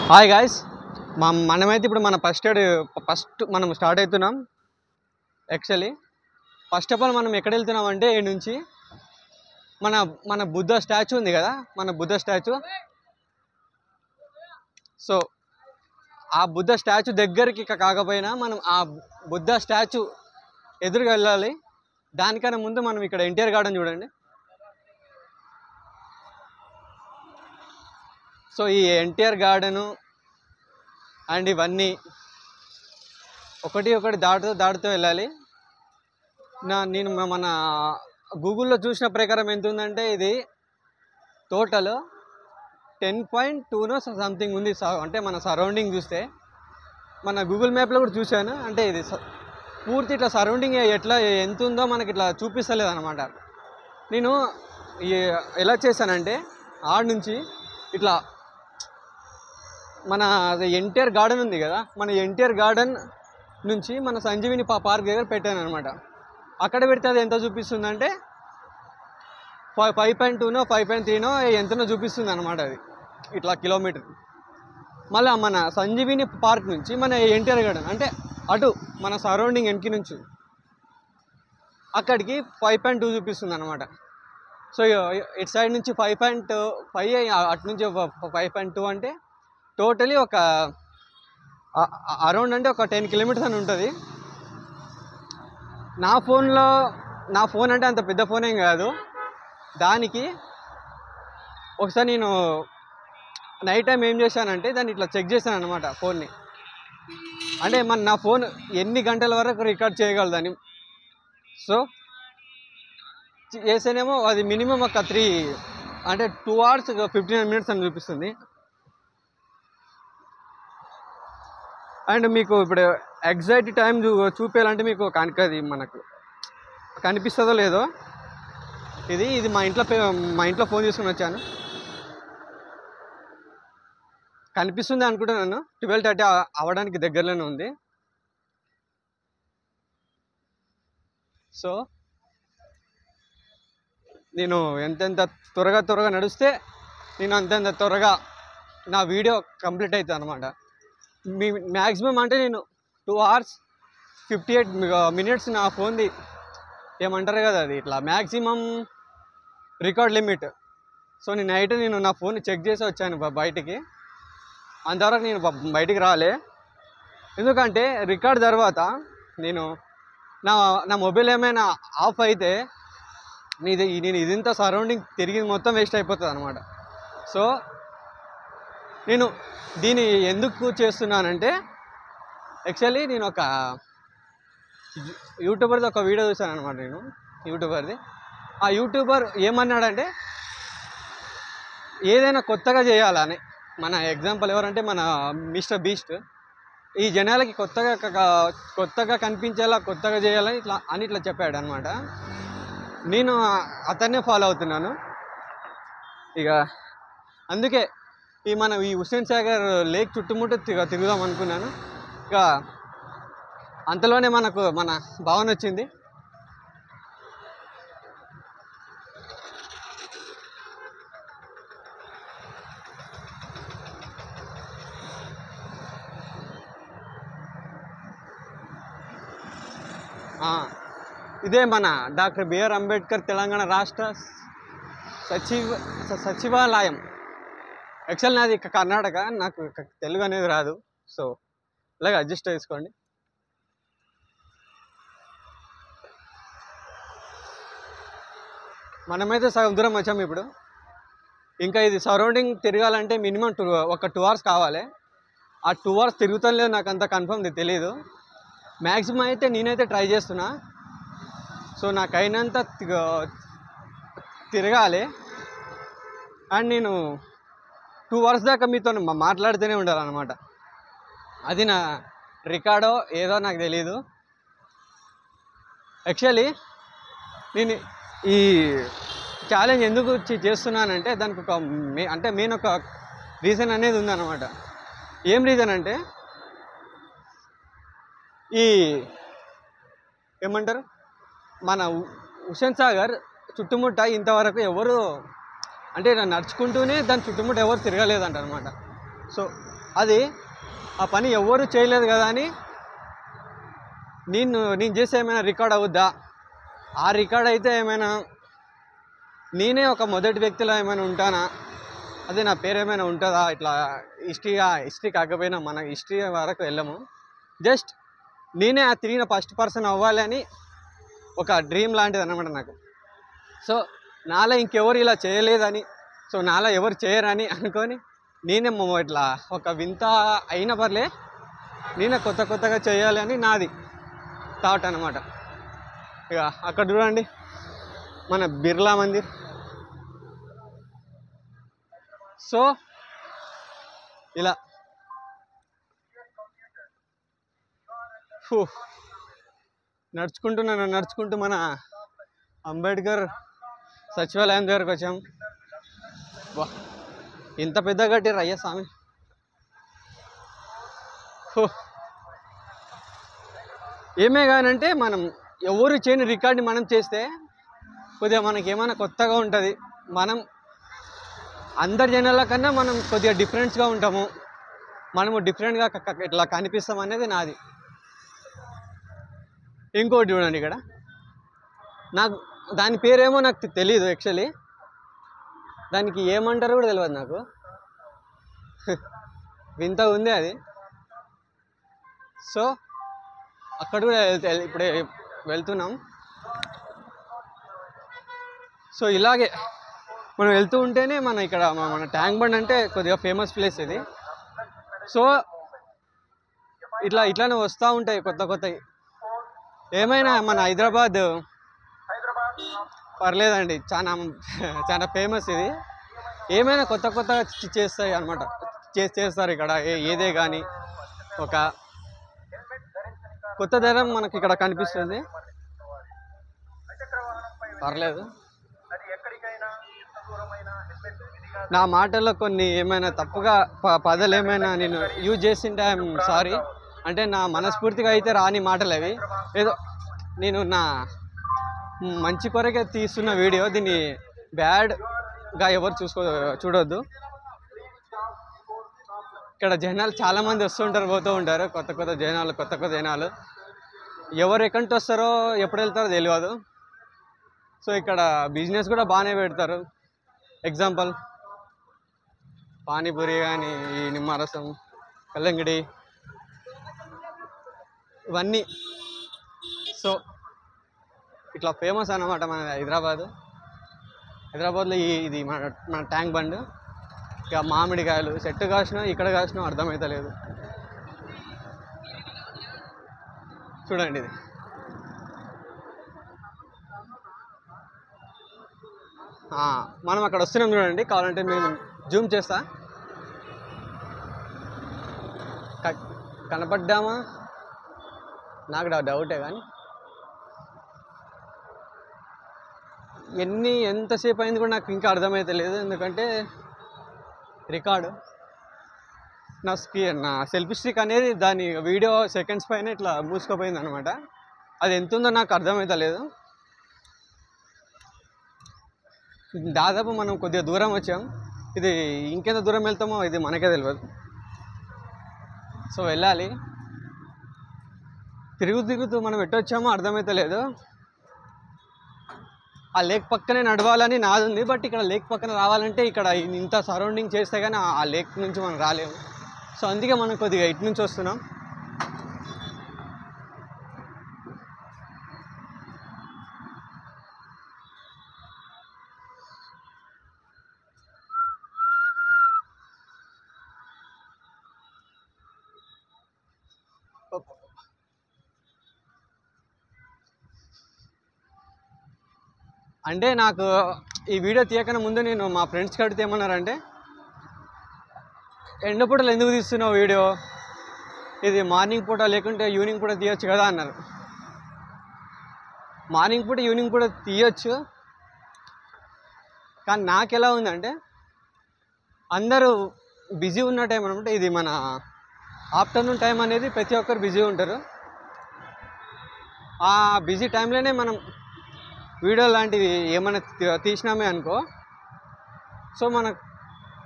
Hi guys, మనమైతే ఇప్పుడు మన ఫస్ట్ మనం స్టార్ట్ అవుతున్నాం. యాక్చువల్లీ ఫస్ట్ ఆఫ్ ఆల్ మనం ఎక్కడ వెళ్తున్నాం అంటే ఈ నుంచి మన మన బుద్ధ స్టాచ్యూ ఉంది కదా, మన బుద్ధ స్టాచ్యూ. సో ఆ బుద్ధ స్టాచ్యూ దగ్గరికి కాకపోయినా మనం ఆ బుద్ధ స్టాచ్యూ ఎదురుగా వెళ్ళాలి. దానికన్నా ముందు మనం ఇక్కడ ఎన్టీఆర్ గార్డెన్ చూడండి. సో ఈ ఎన్టీఆర్ గార్డెను అండ్ ఇవన్నీ ఒకటి దాటుతూ వెళ్ళాలి. నేను మన గూగుల్లో చూసిన ప్రకారం ఎంత ఉందంటే ఇది టోటల్ 10.2 సంథింగ్ ఉంది. అంటే మన సరౌండింగ్ చూస్తే మన గూగుల్ మ్యాప్లో కూడా చూశాను. అంటే ఇది పూర్తి ఇట్లా సరౌండింగ్ ఎట్లా ఎంత ఉందో మనకి ఇట్లా చూపిస్తలేదు అనమాట. నేను ఎలా చేశానంటే ఆడ నుంచి ఇట్లా మన ఎన్టీఆర్ గార్డెన్ ఉంది కదా, మన ఎన్టీఆర్ గార్డెన్ నుంచి మన సంజీవిని పార్క్ దగ్గర పెట్టాను అనమాట. అక్కడ పెడితే అది ఎంత చూపిస్తుందంటే 5.2 5.3 ఎంతనో చూపిస్తుంది అనమాట. అది ఇట్లా కిలోమీటర్. మళ్ళీ మన సంజీవిని పార్క్ నుంచి మన ఎన్టీఆర్ గార్డెన్ అంటే అటు మన సరౌండింగ్ వెనక్కి నుంచి అక్కడికి 5.2 చూపిస్తుంది అనమాట. సో ఇటు సైడ్ నుంచి 5.5 అటు నుంచి 5.2 అంటే టోటలీ ఒక అరౌండ్ అంటే ఒక 10 కిలోమీటర్స్ అని ఉంటుంది. నా ఫోన్ అంటే అంత పెద్ద ఫోన్ ఏం కాదు. దానికి ఒకసారి నేను నైట్ టైం ఏం చేశానంటే దాన్ని ఇట్లా చెక్ చేశాను అనమాట ఫోన్ని. అంటే నా ఫోన్ ఎన్ని గంటల వరకు రికార్డ్ చేయగలదని. సో చేస్తేనేమో అది మినిమం ఒక 2 hours 59 minutes అని చూపిస్తుంది. అండ్ మీకు ఇప్పుడు ఎగ్జాక్ట్ టైం చూపించాలంటే మీకు అది మనకు కనిపిస్తుందో లేదో. ఇది మా ఇంట్లో ఫోన్ తీసుకుని వచ్చాను. కనిపిస్తుంది అనుకుంటున్నాను. 12:30 అవ్వడానికి దగ్గరలోనే ఉంది. సో నేను ఎంతెంత త్వరగా నడిస్తే నేను అంతంత త్వరగా నా వీడియో కంప్లీట్ అవుతుంది అనమాట. మ్యాక్సిమం అంటే నేను 2 hours 58 minutes నా ఫోన్ది ఏమంటారు కదా, అది ఇట్లా మ్యాక్సిమం రికార్డ్ లిమిట్. సో నేను నా ఫోన్ చెక్ చేసి వచ్చాను బయటికి. అంతవరకు నేను బయటికి రాలే. ఎందుకంటే రికార్డ్ తర్వాత నేను నా మొబైల్ ఏమైనా ఆఫ్ అయితే నేను ఇదంతా సరౌండింగ్ తిరిగి మొత్తం వేస్ట్ అయిపోతుంది అనమాట. సో నేను దీన్ని ఎందుకు చేస్తున్నానంటే యాక్చువల్లీ నేను ఒక యూట్యూబర్ది ఒక వీడియో చూశాను అనమాట. నేను యూట్యూబర్ది ఆ యూట్యూబర్ ఏమన్నాడంటే ఏదైనా కొత్తగా చేయాలని. మన ఎగ్జాంపుల్ ఎవరంటే మన మిస్టర్ బీస్ట్. ఈ జనాలకి కొత్తగా కనిపించేలా కొత్తగా చేయాలని ఇట్లా చెప్పాడు అనమాట. నేను అతన్నే ఫాలో అవుతున్నాను. ఇక అందుకే ఈ హుస్సేన్ సాగర్ లేక్ చుట్టుముట్టు తిరుగుదాం అనుకున్నాను. ఇక అంతలోనే మన భావన వచ్చింది. ఇదే మన డాక్టర్ బిఆర్ అంబేద్కర్ తెలంగాణ రాష్ట్ర సచివాలయం. యాక్చువల్ నాది కర్ణాటక, నాకు తెలుగు అనేది రాదు. సో ఇలాగ అడ్జస్ట్ చేసుకోండి. మనమైతే సగం దూరం వచ్చాము ఇప్పుడు. ఇంకా ఇది సరౌండింగ్ తిరగాలంటే మినిమం ఒక 2 hours కావాలి. ఆ 2 hours తిరుగుతాం లేదు నాకు అంత కన్ఫర్మ్ తెలీదు. మ్యాక్సిమం అయితే నేనైతే ట్రై చేస్తున్నా. సో నాకు అయినంత తిరగాలి. అండ్ నేను 2 hours దాకా మీతో మాట్లాడుతూనే ఉండాలన్నమాట. అది నా రికార్డో ఏదో నాకు తెలీదు. యాక్చువల్లీ నేను ఈ ఛాలెంజ్ ఎందుకు చేస్తున్నానంటే దానికి మెయిన్ ఒక రీజన్ అనేది ఉందన్నమాట. ఏం రీజన్ అంటే ఏమంటారు మన హుస్సేన్ సాగర్ చుట్టుముట్ట ఇంతవరకు ఎవరు అంటే నడుచుకుంటూనే దాని చుట్టుముట్ట ఎవరు తిరగలేదంట అనమాట. సో అది ఆ పని ఎవ్వరూ చేయలేదు కదా అని నేను చేస్తే ఏమైనా రికార్డ్ అవుద్దా? ఆ రికార్డ్ అయితే ఏమైనా నేనే ఒక మొదటి వ్యక్తిలో ఏమైనా ఉంటానా? అదే నా పేరు ఏమైనా ఉంటుందా? ఇట్లా హిస్టరీ కాకపోయినా మన హిస్టరీ వరకు వెళ్ళము. జస్ట్ నేనే ఆ తిరిగిన ఫస్ట్ పర్సన్ అవ్వాలి అని ఒక డ్రీమ్ లాంటిది అన్నమాట నాకు. సో నాలో ఇంకెవరు ఇలా చేయలేదని, సో నాలో ఎవరు చేయరని అనుకొని నేనే ఇట్లా ఒక వింత అయిన పర్లే నేనే కొత్తగా చేయాలి అని నాది థాట్ అనమాట. ఇక అక్కడ చూడండి మన బిర్లా మందిర్. సో ఇలా నడుచుకుంటూ మన అంబేద్కర్ సచివాలయం దగ్గరకు వచ్చాం. వా, ఇంత పెద్ద కట్టిర్రు అయ్యా స్వామి. ఏమే కానంటే మనం ఎవరు చేయని రికార్డ్ని మనం చేస్తే కొద్దిగా మనకి ఏమైనా కొత్తగా ఉంటుంది. మనం అందరి జనాల కన్నా మనం కొద్దిగా డిఫరెంట్స్గా ఉంటాము. మనము డిఫరెంట్గా ఇట్లా కనిపిస్తాం అనేది నాది. ఇంకోటి చూడండి ఇక్కడ, నాకు దాని పేరేమో నాకు తెలీదు యాక్చువల్లీ, దానికి ఏమంటారు కూడా తెలియదు నాకు. వింత ఉంది అది. సో అక్కడ కూడా ఇప్పుడే వెళ్తున్నాం. సో ఇలాగే మనం వెళ్తూ ఉంటేనే మన ట్యాంక్ బండ్ అంటే కొద్దిగా ఫేమస్ ప్లేస్ ఇది. సో ఇట్లానే వస్తూ ఉంటాయి కొత్తవి. ఏమైనా మన హైదరాబాద్ పర్లేదండి, చాలా ఫేమస్ ఇది. ఏమైనా కొత్తగా చేస్తాయి అనమాట, చేస్తారు ఇక్కడ. ఏదే కానీ ఒక కొత్త ధరం మనకి ఇక్కడ కనిపిస్తుంది. పర్లేదు, నా మాటల్లో కొన్ని ఏమైనా తప్పుగా పదాలు ఏమైనా నేను యూజ్ చేసింటే ఐఎమ్ సారీ. అంటే నా మనస్ఫూర్తిగా అయితే రాని మాటలు అవి. ఏదో నేను నా మంచి కొరకే తీస్తున్న వీడియో, దీన్ని బ్యాడ్గా ఎవరు చూడొద్దు. ఇక్కడ జనాలు చాలామంది వస్తుంటారు, పోతూ ఉంటారు. కొత్త జనాలు ఎవరు ఎక్కడికి వస్తారో ఎప్పుడు వెళ్తారో తెలియదు. సో ఇక్కడ బిజినెస్ కూడా బాగానే పెడతారు. ఎగ్జాంపుల్ పానీపూరి కానీ, ఈ నిమ్మరసం, కల్లంగిడి, ఇవన్నీ. సో ఇట్లా ఫేమస్ అన్నమాట మన హైదరాబాద్లో ఇది మన ట్యాంక్ బండ్. ఇక మామిడికాయలు చెట్టు కాసినా ఇక్కడ కాసినా అర్థమవుతలేదు. చూడండి ఇది. మనం అక్కడ వస్తున్నాం చూడండి, కావాలంటే మేము జూమ్ చేస్తా. కనపడ్డామా నాకు డౌటే, కానీ ఎంతసేపు అయింది కూడా నాకు ఇంకా అర్థమైతే లేదు. ఎందుకంటే రికార్డు నా సెల్ఫీ స్టిక్ అనేది దాని వీడియో సెకండ్స్ పైన ఇట్లా మూసుకుపోయింది అనమాట. అది ఎంత ఉందో నాకు అర్థమైతే లేదు. దాదాపు మనం కొద్దిగా దూరం వచ్చాం. ఇది ఇంకెంత దూరం వెళ్తామో ఇది మనకే తెలియదు. సో వెళ్ళాలి. తిరుగుతూ మనం ఎట్టొచ్చామో అర్థమైతే లేదు. ఆ లేక్ పక్కనే నడవాలని నాది ఉంది. బట్ ఇక్కడ లేక్ పక్కన రావాలంటే ఇక్కడ ఇంత సరౌండింగ్ చేస్తే కానీ ఆ లేక్ నుంచి మనం రాలేము. సో అందుకే మనం కొద్దిగా ఇటు నుంచి వస్తున్నాం. అంటే నాకు ఈ వీడియో తీయకన్నా ముందు నేను మా ఫ్రెండ్స్కి అడిగితే ఏమన్నారంటే, ఎండపూటలు ఎందుకు తీస్తున్నావు వీడియో, ఇది మార్నింగ్ పూట లేకుంటే ఈవినింగ్ పూట తీయొచ్చు కదా అన్నారు. మార్నింగ్ పూట ఈవినింగ్ పూట తీయొచ్చు, కానీ నాకు ఎలా ఉందంటే అందరూ బిజీ ఉన్న టైం అనమాట. ఇది మన ఆఫ్టర్నూన్ టైం అనేది ప్రతి ఒక్కరు బిజీ ఉంటారు. ఆ బిజీ టైంలోనే మనం వీడియో లాంటివి ఏమైనా తీసినామే అనుకో, సో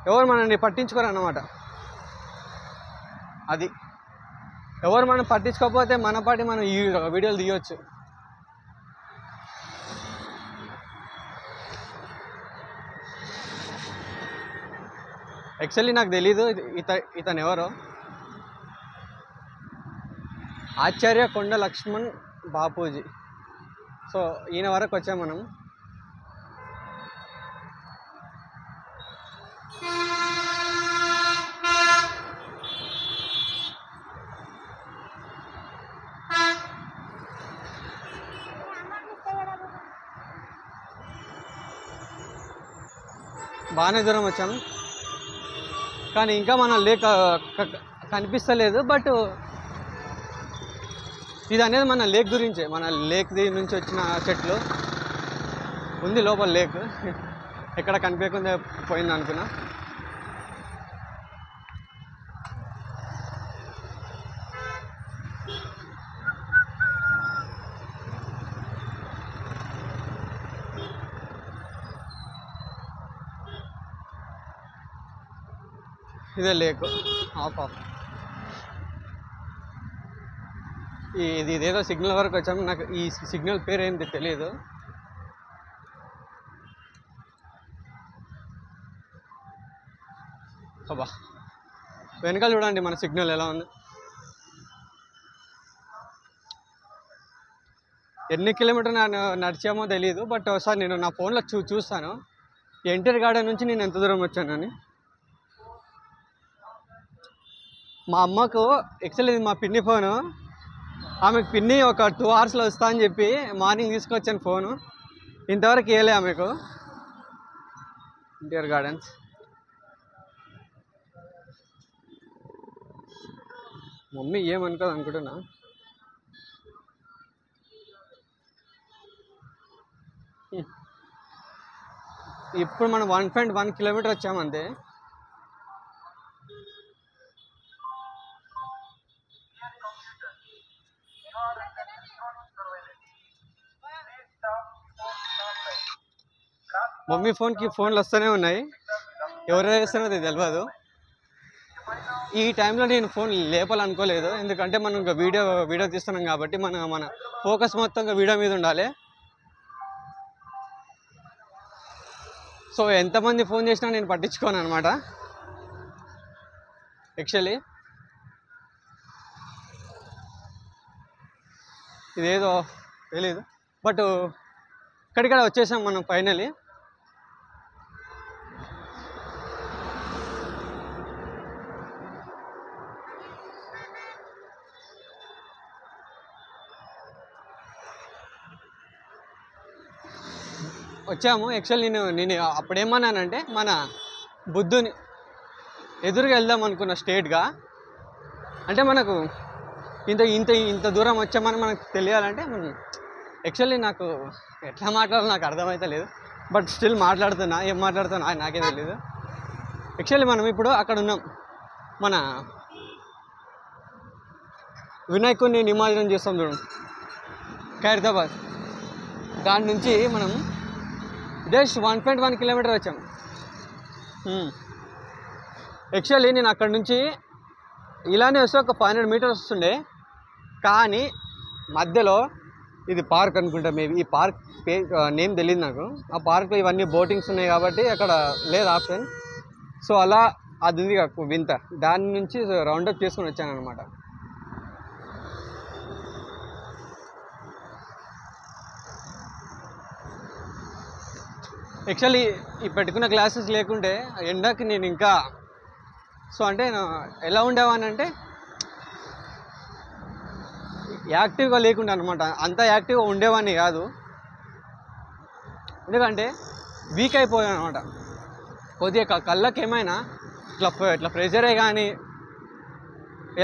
ఎవరు మనల్ని పట్టించుకోరు అన్నమాట. అది ఎవరు మనం పట్టించుకోకపోతే మన పాటి మనం ఈ వీడియోలు తీయొచ్చు. యాక్చువల్లీ నాకు తెలీదు ఇతను ఎవరో. ఆచార్య కొండ లక్ష్మణ్ బాపూజీ. సో ఈయన వరకు వచ్చాం మనం. బాగానే దూరం వచ్చాము కానీ ఇంకా మన లేక్ కనిపిస్తలేదు. బట్ ఇది అనేది మన లేక్ గురించే, మన లేక్ నుంచి వచ్చిన చెట్లు ఉంది లోపల లేక్. ఎక్కడ కనిపించకుండా పోయింది అనుకున్నా. ఇదే లేక్ ఆఫ్. ఇదేదో సిగ్నల్ వరకు వచ్చాము. నాకు ఈ సిగ్నల్ పేరు ఏంటి తెలియదు. అబ్బా వెనకాల చూడండి మన సిగ్నల్ ఎలా ఉంది. ఎన్ని కిలోమీటర్ నడిచామో తెలియదు. బట్ ఒకసారి నేను నా ఫోన్లో చూస్తాను ఎన్టీఆర్ గార్డెన్ నుంచి నేను ఎంత దూరం వచ్చానని. మా అమ్మకు యాక్చువల్లీ ఇది మా పిన్ని ఫోను. ఆమెకు పిన్ని ఒక 2 అవర్స్లో వస్తా అని చెప్పి మార్నింగ్ తీసుకొచ్చాను ఫోను. ఇంతవరకు వేయలే ఆమెకు. ఎన్టీఆర్ గార్డెన్స్ మమ్మీ ఏమనుకోదు అనుకుంటున్నా. ఇప్పుడు మనం 1.1 కిలోమీటర్ వచ్చామంతే. మమ్మీ ఫోన్కి ఫోన్లు వస్తూనే ఉన్నాయి. ఎవరు వేస్తున్నారో అది తెలియదు. ఈ టైంలో నేను ఫోన్ లేపాలనుకోలేదు. ఎందుకంటే మనం ఇంకా వీడియో తీస్తున్నాం కాబట్టి మన ఫోకస్ మొత్తం వీడియో మీద ఉండాలి. సో ఎంతమంది ఫోన్ చేసినా నేను పట్టించుకోను అనమాట. యాక్చువల్లీ ఇదేదో తెలీదు. బట్ ఇక్కడిక్కడ వచ్చేసాం మనం ఫైనలీ. వచ్చాము. యాక్చువల్లీ నేను అప్పుడేమన్నానంటే మన బుద్ధుని ఎదురుగా వెళ్దాం అనుకున్న స్ట్రేట్గా. అంటే మనకు ఇంత దూరం వచ్చామని మనకు తెలియాలంటే యాక్చువల్లీ నాకు ఎట్లా మాట్లాడాలో నాకు అర్థమైతే లేదు. బట్ స్టిల్ మాట్లాడుతున్నా. ఏం మాట్లాడుతున్నా నాకే తెలియదు. యాక్చువల్లీ మనం ఇప్పుడు అక్కడ ఉన్నాం. మన వినాయకుడిని నిమజ్జనం చేస్తాం చూడండి ఖైరతాబాద్. దాని నుంచి మనం జస్ట్ 1.1 కిలోమీటర్ వచ్చాం. యాక్చువల్లీ నేను అక్కడ నుంచి ఇలానే వస్తే ఒక 500 మీటర్స్ వస్తుండే. కానీ మధ్యలో ఇది పార్క్ అనుకుంటా, మేబీ ఈ పార్క్ నేమ్ తెలియదు నాకు. ఆ పార్క్లో ఇవన్నీ బోటింగ్స్ ఉన్నాయి కాబట్టి అక్కడ లేదు ఆప్షన్. సో అలా అది ఉంది వింత. దాని నుంచి రౌండప్ చేసుకుని వచ్చాను అనమాట. యాక్చువల్లీ ఈ పెట్టుకున్న గ్లాసెస్ లేకుంటే ఎండకి నేను ఇంకా అంటే ఎలా ఉండేవాని అంటే యాక్టివ్గా లేకుండా అనమాట. అంత యాక్టివ్గా ఉండేవాడిని కాదు. ఎందుకంటే వీక్ అయిపోయాను అనమాట. కొద్దిగా కళ్ళకి ఏమైనా ఇట్లా ప్రెషరే కానీ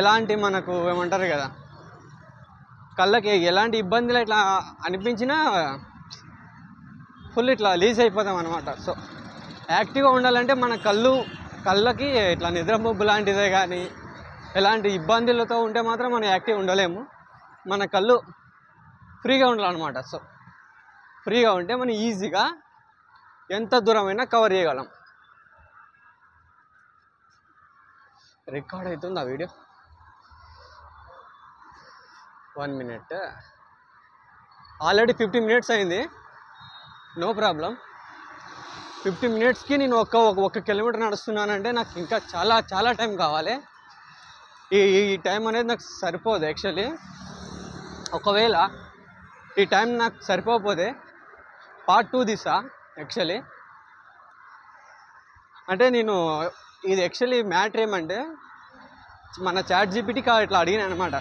ఎలాంటి మనకు ఏమంటారు కదా, కళ్ళకి ఎలాంటి ఇబ్బందులు ఇట్లా అనిపించినా ఫుల్ ఇట్లా లీజ్ అయిపోతాం అనమాట. సో యాక్టివ్గా ఉండాలంటే మన కళ్ళకి ఇట్లా నిద్రమబ్బు లాంటిదే కానీ ఎలాంటి ఇబ్బందులతో ఉంటే మాత్రం మనం యాక్టివ్ ఉండలేము. మన కళ్ళు ఫ్రీగా ఉండాలన్నమాట. సో ఫ్రీగా ఉంటే మనం ఈజీగా ఎంత దూరమైనా కవర్ చేయగలం. రికార్డ్ అవుతుంది ఆ వీడియో. 1 minute. ఆల్రెడీ 50 minutes అయింది. No problem. 50 minutesకి నేను ఒక కిలోమీటర్ నడుస్తున్నానంటే నాకు ఇంకా చాలా చాలా టైం కావాలి. ఈ టైం అనేది నాకు సరిపోదు యాక్చువల్లీ. ఒకవేళ ఈ టైం నాకు సరిపోకపోతే పార్ట్ 2 తీసా యాక్చువల్లీ. అంటే నేను ఇది యాక్చువల్లీ మ్యాటర్ ఏమంటే మన చాట్ జీపీటీకి ఇట్లా అడిగిన అనమాట.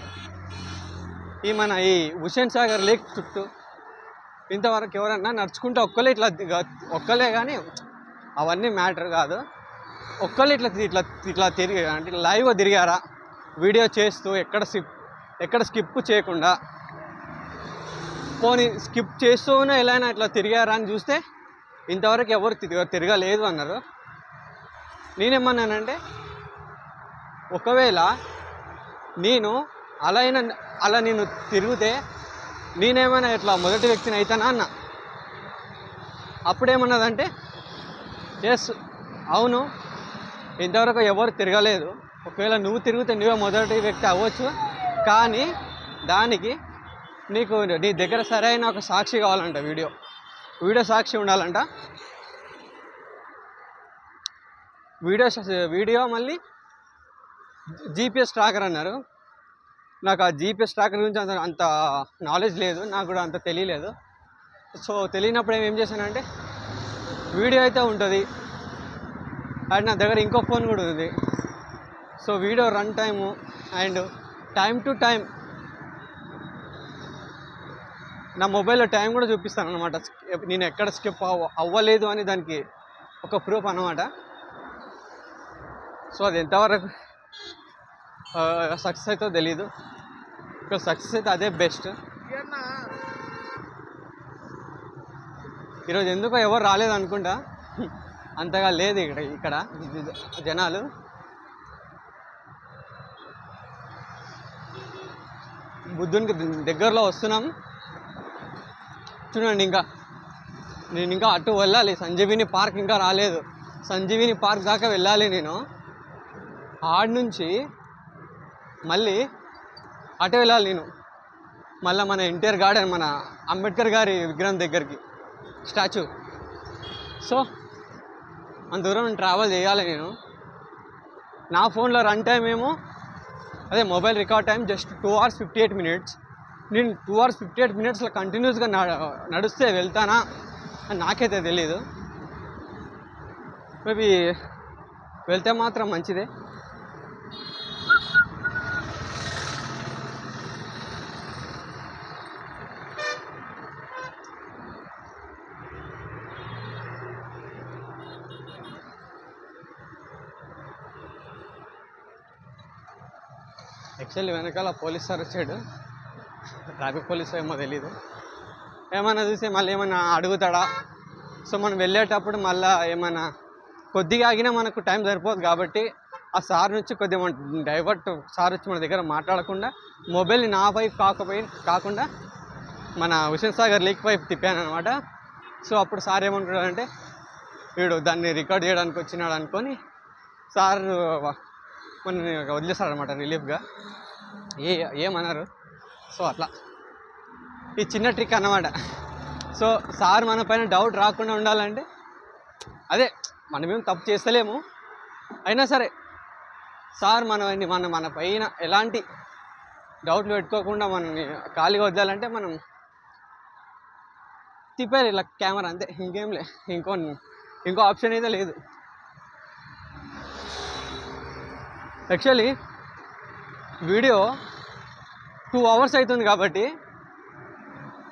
మన ఈ హుస్సేన్ సాగర్ లేక్ చుట్టూ ఇంతవరకు ఎవరన్నా నడుచుకుంటే ఒక్కలే కానీ అవన్నీ మ్యాటర్ కాదు. ఒక్కళ్ళు ఇట్లా తిరిగి అంటే లైవ్గా తిరిగారా వీడియో చేస్తూ ఎక్కడ స్కిప్ చేయకుండా, పోనీ స్కిప్ చేస్తూనే ఎలా అయినా ఇట్లా తిరిగారా అని చూస్తే ఇంతవరకు ఎవరు తిరగలేదు అన్నారు. నేనేమన్నానంటే ఒకవేళ నేను అలా నేను తిరిగితే నేనేమైనా ఇట్లా మొదటి వ్యక్తిని అవుతానా అన్న. అప్పుడేమన్నదంటే ఎస్ అవును, ఇంతవరకు ఎవరు తిరగలేదు. ఒకవేళ నువ్వు తిరిగితే నువ్వే మొదటి వ్యక్తి అవ్వచ్చు, కానీ దానికి నీకు నీ దగ్గర సరైన ఒక సాక్షి కావాలంట. వీడియో సాక్షి ఉండాలంట. వీడియో మళ్ళీ జీపీఎస్ ట్రాకర్ అన్నారు. నాకు ఆ జీపీఎస్ ట్రాకర్ గురించి అంత నాలెడ్జ్ లేదు, నాకు కూడా అంత తెలియలేదు. సో తెలియనప్పుడు ఏం చేశానంటే వీడియో అయితే ఉంటుంది అండ్ నా దగ్గర ఇంకో ఫోన్ కూడా ఉంది. So video run time and time to time నా మొబైల్లో టైం కూడా చూపిస్తాను అనమాట. నేను ఎక్కడ స్కిప్ అవ్వలేదు అని దానికి ఒక ప్రూఫ్ అన్నమాట. సో అది ఎంతవరకు సక్సెస్ అవుతుందో తెలీదు. ఇక్కడ సక్సెస్ అయితే అదే బెస్ట్. ఈరోజు ఎందుకో ఎవరు రాలేదు అనుకుంటా, అంతగా లేదు ఇక్కడ జనాలు. బుద్ధునికి దగ్గరలో వస్తున్నాం చూడండి. నేను ఇంకా అటు వెళ్ళాలి. సంజీవిని పార్క్ ఇంకా రాలేదు. సంజీవిని పార్క్ దాకా వెళ్ళాలి నేను. ఆడ నుంచి మళ్ళీ అటే వెళ్ళాలి నేను. మళ్ళీ మన ఎన్టీఆర్ గార్డెన్, మన అంబేద్కర్ గారి విగ్రహం దగ్గరికి, స్టాచ్యూ. సో అంత దూరం ట్రావెల్ చేయాలి నేను. నా ఫోన్లో రన్ టైం ఏమో అదే mobile record time just 2 hours 58 minutes. నేను 2 hours 58 minutesలో కంటిన్యూస్గా నడుస్తే వెళ్తానా అని నాకైతే తెలీదు. మేబీ వెళ్తే మాత్రం మంచిదే. యాక్చువల్లీ వెనకాల పోలీస్ సార్ వచ్చాడు, ట్రాఫిక్ పోలీస్ ఏమో తెలీదు. ఏమన్నా చూస్తే మళ్ళీ ఏమన్నా అడుగుతాడా. సో మనం వెళ్ళేటప్పుడు మళ్ళీ ఏమన్నా కొద్దిగా ఆగినా మనకు టైం సరిపోదు కాబట్టి ఆ సార్ నుంచి కొద్దిగా డైవర్ట్, సార్ వచ్చి మన దగ్గర మాట్లాడకుండా మొబైల్ని నా వైపు కాకుండా మన హుస్సేన్ సాగర్ లేక్ వైపు తిప్పాను అనమాట. సో అప్పుడు సార్ ఏమనుకున్నాడంటే వీడు దాన్ని రికార్డ్ చేయడానికి వచ్చినాడు అనుకొని సార్ మన వదిలేస్తాడనమాట రిలీఫ్గా, ఏమన్నారు. సో అట్లా ఈ చిన్న ట్రిక్ అన్నమాట. సో సార్ మన పైన డౌట్ రాకుండా ఉండాలంటే అదే మనమేం తప్పు చేస్తలేము, అయినా సరే సార్ మన పైన ఎలాంటి డౌట్లు పెట్టుకోకుండా మనని ఖాళీగా వద్దాలంటే మనం తిప్పారు ఇలా కెమెరా, అంతే, ఇంకేం లే. ఇంకో ఆప్షన్ అయితే లేదు. యాక్చువల్లీ వీడియో 2 hours అవుతుంది కాబట్టి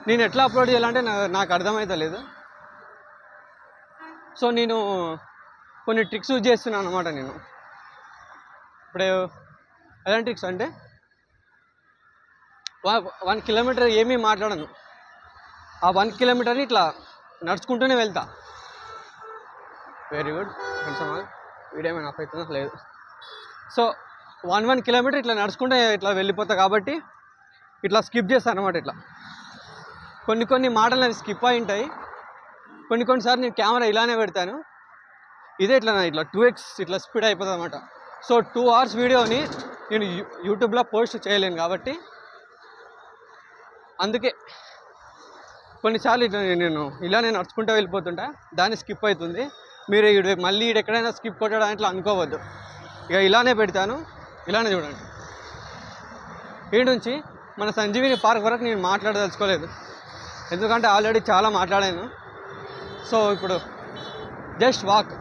నేను ఎట్లా అప్లోడ్ చేయాలంటే నాకు అర్థమవుతలేదు. సో నేను కొన్ని ట్రిక్స్ యూజ్ చేస్తున్నాను అనమాట. నేను ఇప్పుడు ఎలాంటి ట్రిక్స్ అంటే 1 kilometer ఏమీ మాట్లాడను. ఆ 1 kilometer ఇట్లా నడుచుకుంటూనే వెళ్తా. Very good. కొంచెం వీడియో ఏమైనా ఆఫ్ అవుతుందా? లేదు. సో 1 kilometer ఇట్లా నడుచుకుంటే ఇట్లా వెళ్ళిపోతా కాబట్టి ఇట్లా స్కిప్ చేస్తాను అనమాట. ఇట్లా కొన్ని మాటలు అవి స్కిప్ అయి ఉంటాయి. కొన్నిసార్లు నేను కెమెరా ఇలానే పెడతాను, ఇదే ఇట్లా 2x ఇట్లా స్పీడ్ అయిపోతుంది అనమాట. సో 2 hours వీడియోని నేను యూట్యూబ్లో పోస్ట్ చేయలేను కాబట్టి అందుకే కొన్నిసార్లు నేను ఇలానే నడుచుకుంటూ వెళ్ళిపోతుంటా, దాన్ని స్కిప్ అవుతుంది. మీరు మళ్ళీ ఎక్కడైనా స్కిప్ కొట్టడానికి ఇట్లా అనుకోవద్దు. ఇక ఇలానే పెడతాను, ఇలానే చూడండి. ఈ నుంచి మన సంజీవిని పార్క్ వరకు నేను మాట్లాడదలుచుకోలేదు, ఎందుకంటే ఆల్రెడీ చాలా మాట్లాడాను. సో ఇప్పుడు just walk.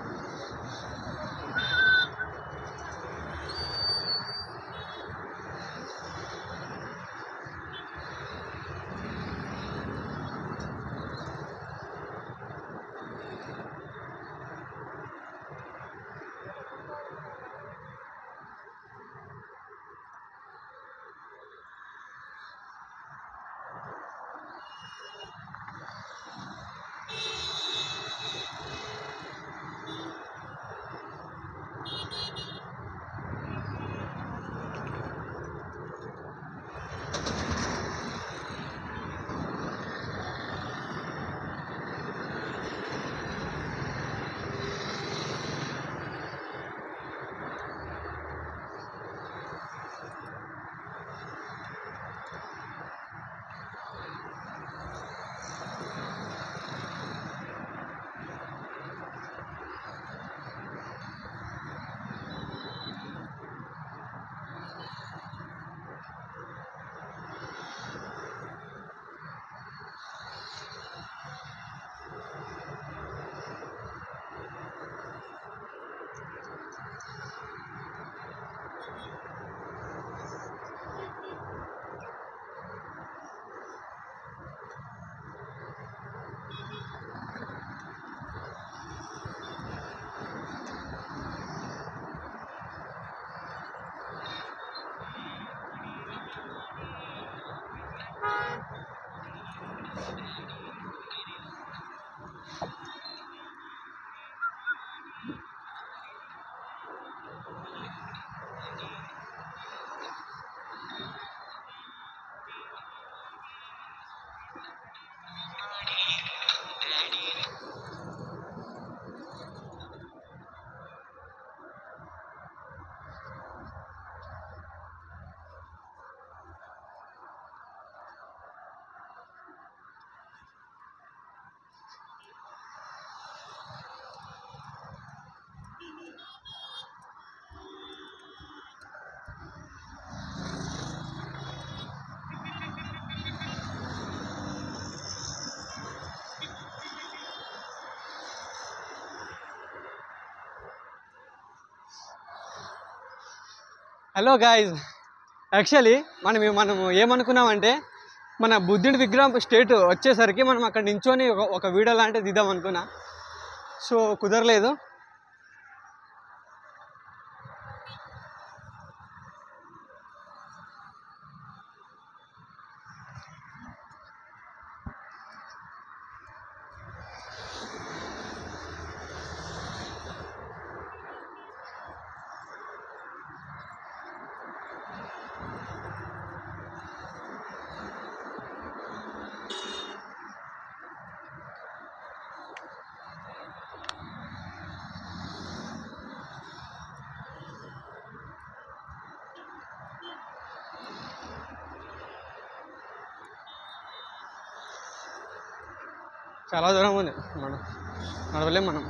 Hello guys, actually మనము ఏమనుకున్నామంటే మన బుద్ధుడి విగ్రహం స్టేట్ వచ్చేసరికి మనం అక్కడ నించొని ఒక వీడియో లాంటిది తీద్దాం అనుకున్నా. సో కుదరలేదు. చాలా దూరం ఉంది, మనం నడవలేం. మనం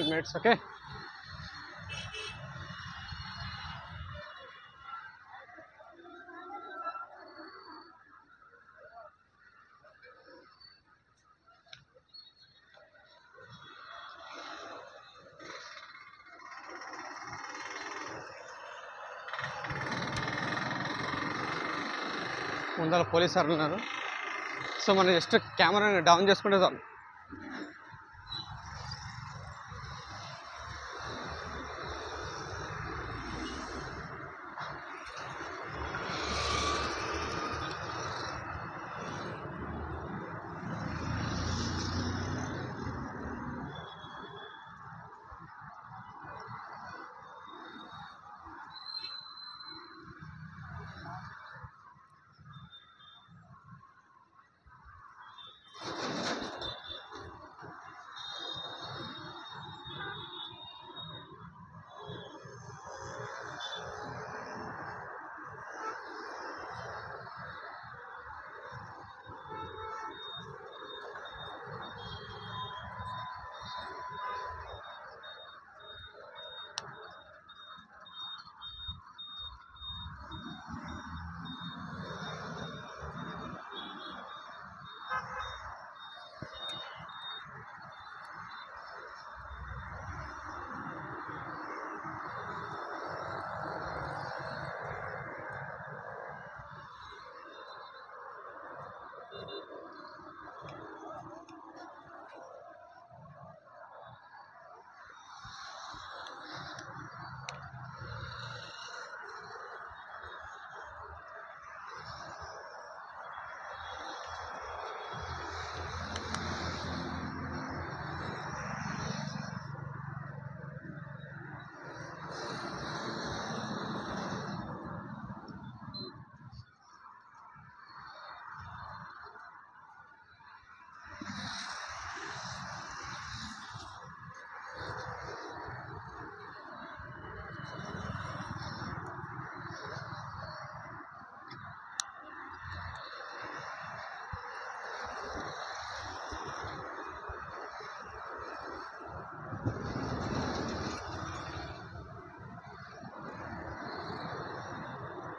minutes, okay? ముందర పోలీసు సార్లు ఉన్నారు. సో మనం జస్ట్ కెమెరాని డౌన్ చేసుకుంటే చాలు.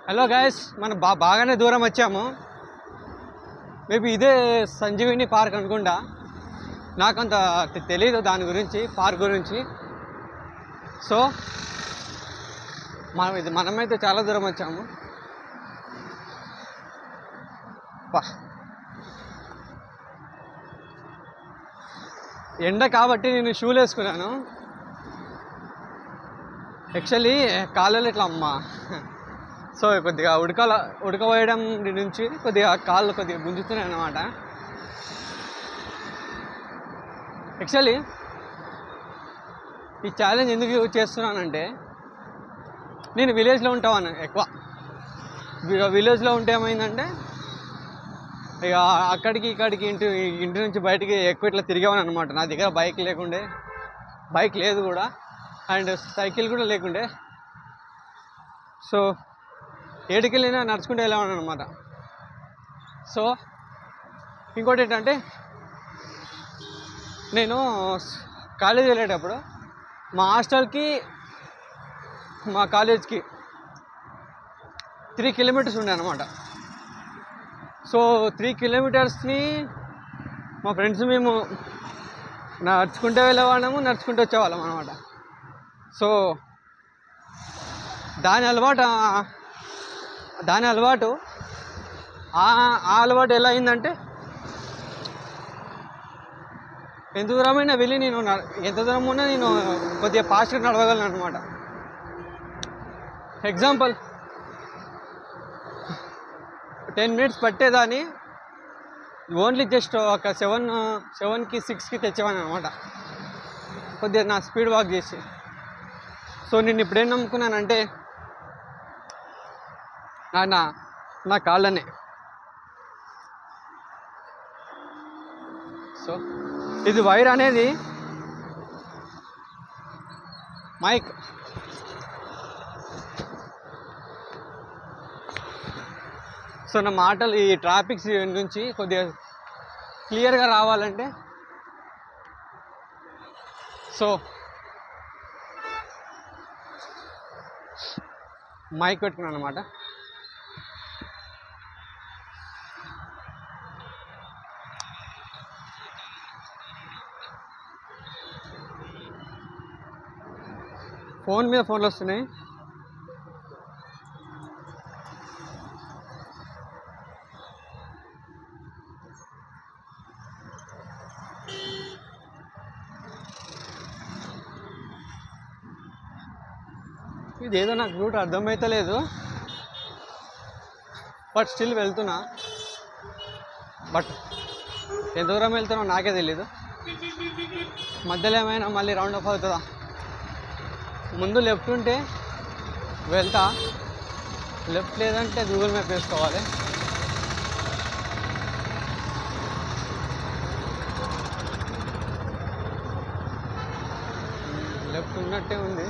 హలో గైస్, మనం బాగానే దూరం వచ్చాము. మేబీ ఇదే సంజీవిని పార్క్ అనుకుంటా. నాకంత తెలీదు దాని గురించి, పార్క్ గురించి. సో మనమైతే చాలా దూరం వచ్చాము. ఎండ కాబట్టి నేను షూలు వేసుకున్నాను. యాక్చువల్లీ కాళ్ళలో ఇట్లా అమ్మా, సో కొద్దిగా ఉడకవేయడం నుంచి కొద్దిగా కాళ్ళు కొద్దిగా గుంజుతున్నాయి అన్నమాట. యాక్చువల్లీ ఈ ఛాలెంజ్ ఎందుకు చేస్తున్నానంటే, నేను విలేజ్లో ఉంటాను ఎక్కువ. విలేజ్లో ఉంటే ఏమైందంటే, ఇక అక్కడికి ఇక్కడికి ఇంటి నుంచి బయటికి ఎక్కువ ఇట్లా తిరిగేవాను అనమాట. నా దగ్గర బైక్ లేదు కూడా, అండ్ సైకిల్ కూడా లేకుండే. సో ఏడికి వెళ్ళినా నడుచుకుంటూ వెళ్ళేవాను అనమాట. సో ఇంకోటి ఏంటంటే, నేను కాలేజీ వెళ్ళేటప్పుడు మా హాస్టల్కి మా కాలేజ్కి 3 కిలోమీటర్స్ ఉండే అనమాట. సో 3 కిలోమీటర్స్ని మా ఫ్రెండ్స్ మేము నడుచుకుంటూ వెళ్ళేవాళ్ళము, నడుచుకుంటూ వచ్చేవాళ్ళం అనమాట. సో దాని అలవాటు ఆ అలవాటు ఎలా అయిందంటే, ఎంత దూరమైనా వెళ్ళి ఎంత దూరం ఉన్నా నేను కొద్దిగా ఫాస్ట్గా నడవగలను అనమాట. ఎగ్జాంపుల్ 10 మినిట్స్ పట్టేదాన్ని ఓన్లీ జస్ట్ ఒక 7కి 6కి తెచ్చేవాను అనమాట, కొద్దిగా నా స్పీడ్ వాక్ చేసి. సో నేను ఇప్పుడేం నమ్ముకున్నానంటే, నా కాళ్ళనే. సో ఇది వైర్ అనేది మైక్. సో నా మాటలు ఈ ట్రాఫిక్ నుంచి కొద్దిగా క్లియర్గా రావాలంటే, సో మైక్ పెట్టుకున్నాను అనమాట. ఫోన్లు వస్తున్నాయి. ఇదేదో నాకు రూట్ అర్థమవుతలేదు, బట్ స్టిల్ వెళ్తున్నా. బట్ ఎంత దూరం వెళ్తున్నా నాకే తెలీదు. మధ్యలో ఏమైనా మళ్ళీ రౌండ్ అప్ అవుతుందా? ముందు లెఫ్ట్ ఉంటే వెళ్తా, లెఫ్ట్ లేదంటే గూగుల్ మ్యాప్ వేసుకోవాలి. లెఫ్ట్ ఉన్నట్టే ఉంది.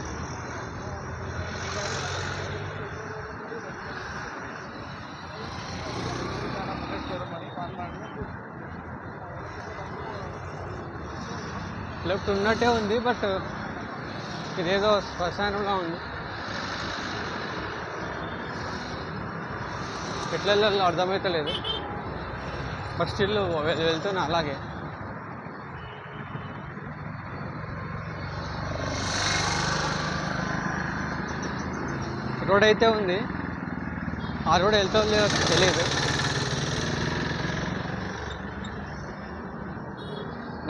లెఫ్ట్ ఉన్నట్టే ఉంది, బట్ ఇదేదో శ్మశానంగా ఉంది. ఎట్లా వెళ్ళాలో అర్థమవుతలేదు, బట్ స్టిల్ వెళ్తున్నా అలాగే. రోడ్ అయితే ఉంది, ఆ రోడ్ వెళ్తా లేదో తెలియదు.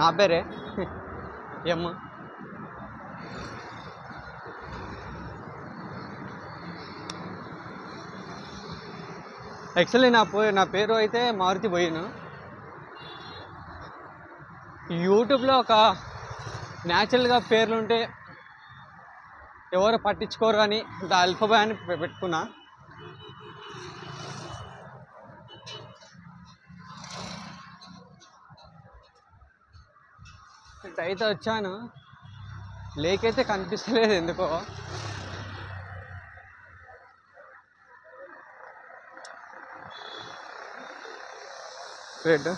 నా పేరే ఎమ్. యాక్చువల్లీ నా పేరు అయితే మారుతి పోయిను. యూట్యూబ్లో ఒక న్యాచురల్గా పేర్లు ఉంటే ఎవరు పట్టించుకోరు అని ఇంత అల్ఫబాయ్ అని పెట్టుకున్నా. ఇటైతే వచ్చాను, లేక్ అయితే కనిపిస్తలేదు ఎందుకో. Rate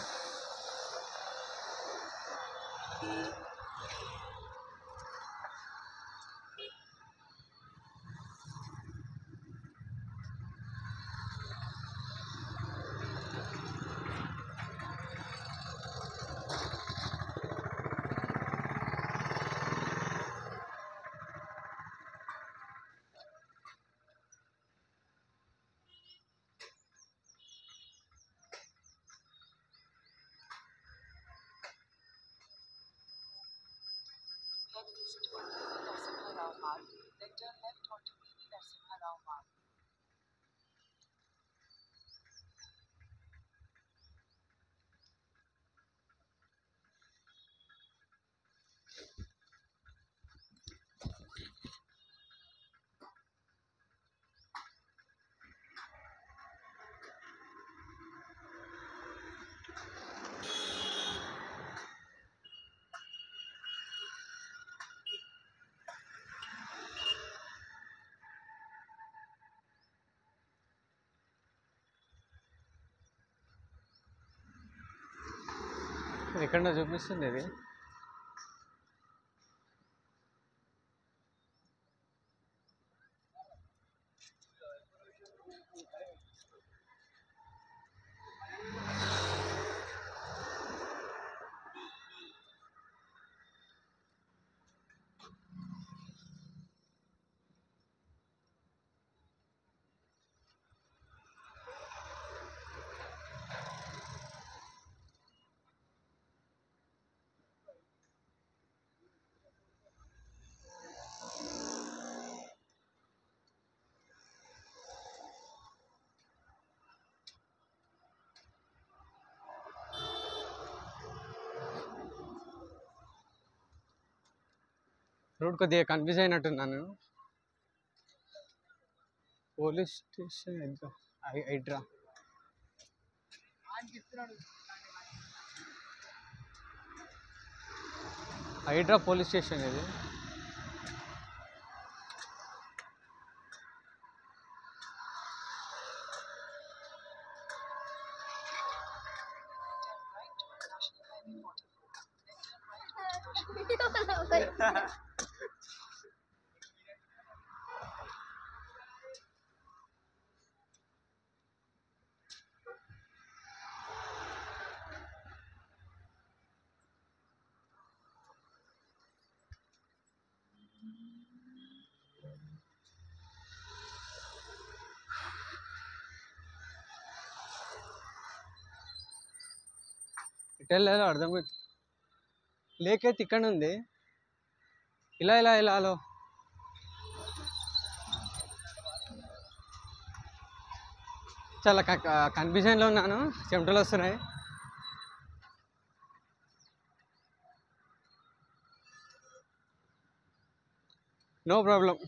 east to Narasimha Rao Marg, then turn left onto PV Narasimha Rao Marg. ఎక్కడ చూపిస్తుంది ఇది. రోడ్ కొద్దిగా కన్ఫ్యూజ్ అయినట్టున్నాను. పోలీస్ స్టేషన్ ఎంత హైడ్రా హైడ్రా పోలీస్ స్టేషన్ ఇది. ఇటు వెళ్ళాలో అర్థం లేక్ అయితే ఇక్కడ ఉంది. ఇలా ఇలా ఇలా హలో చాలా కన్ఫ్యూజన్లో ఉన్నాను. చెమటలు వస్తున్నాయి. నో ప్రాబ్లం,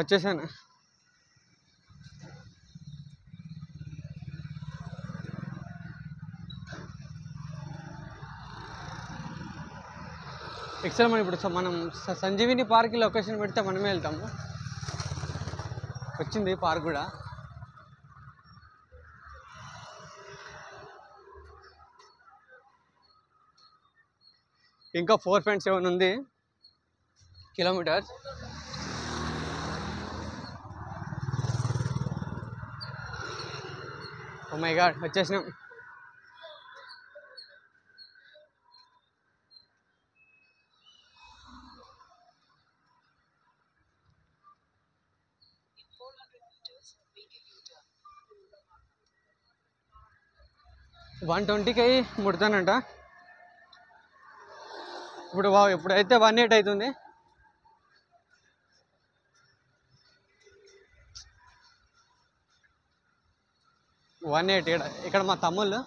వచ్చేసాను. ఎక్సల్ మనం ఇప్పుడు మనం సంజీవిని పార్క్ లొకేషన్ పెడితే మనమే వెళ్తాము. వచ్చింది పార్క్ కూడా. ఇంకా 4.7 ఉంది కిలోమీటర్స్. ఓ మై గాడ్, వచ్చేసినాం. In 400 meters, make a U-turn. 120కి ముడతానంట. ఇప్పుడైతే 18 అవుతుంది. ఇక్కడ మా తమ్ముళ్ళు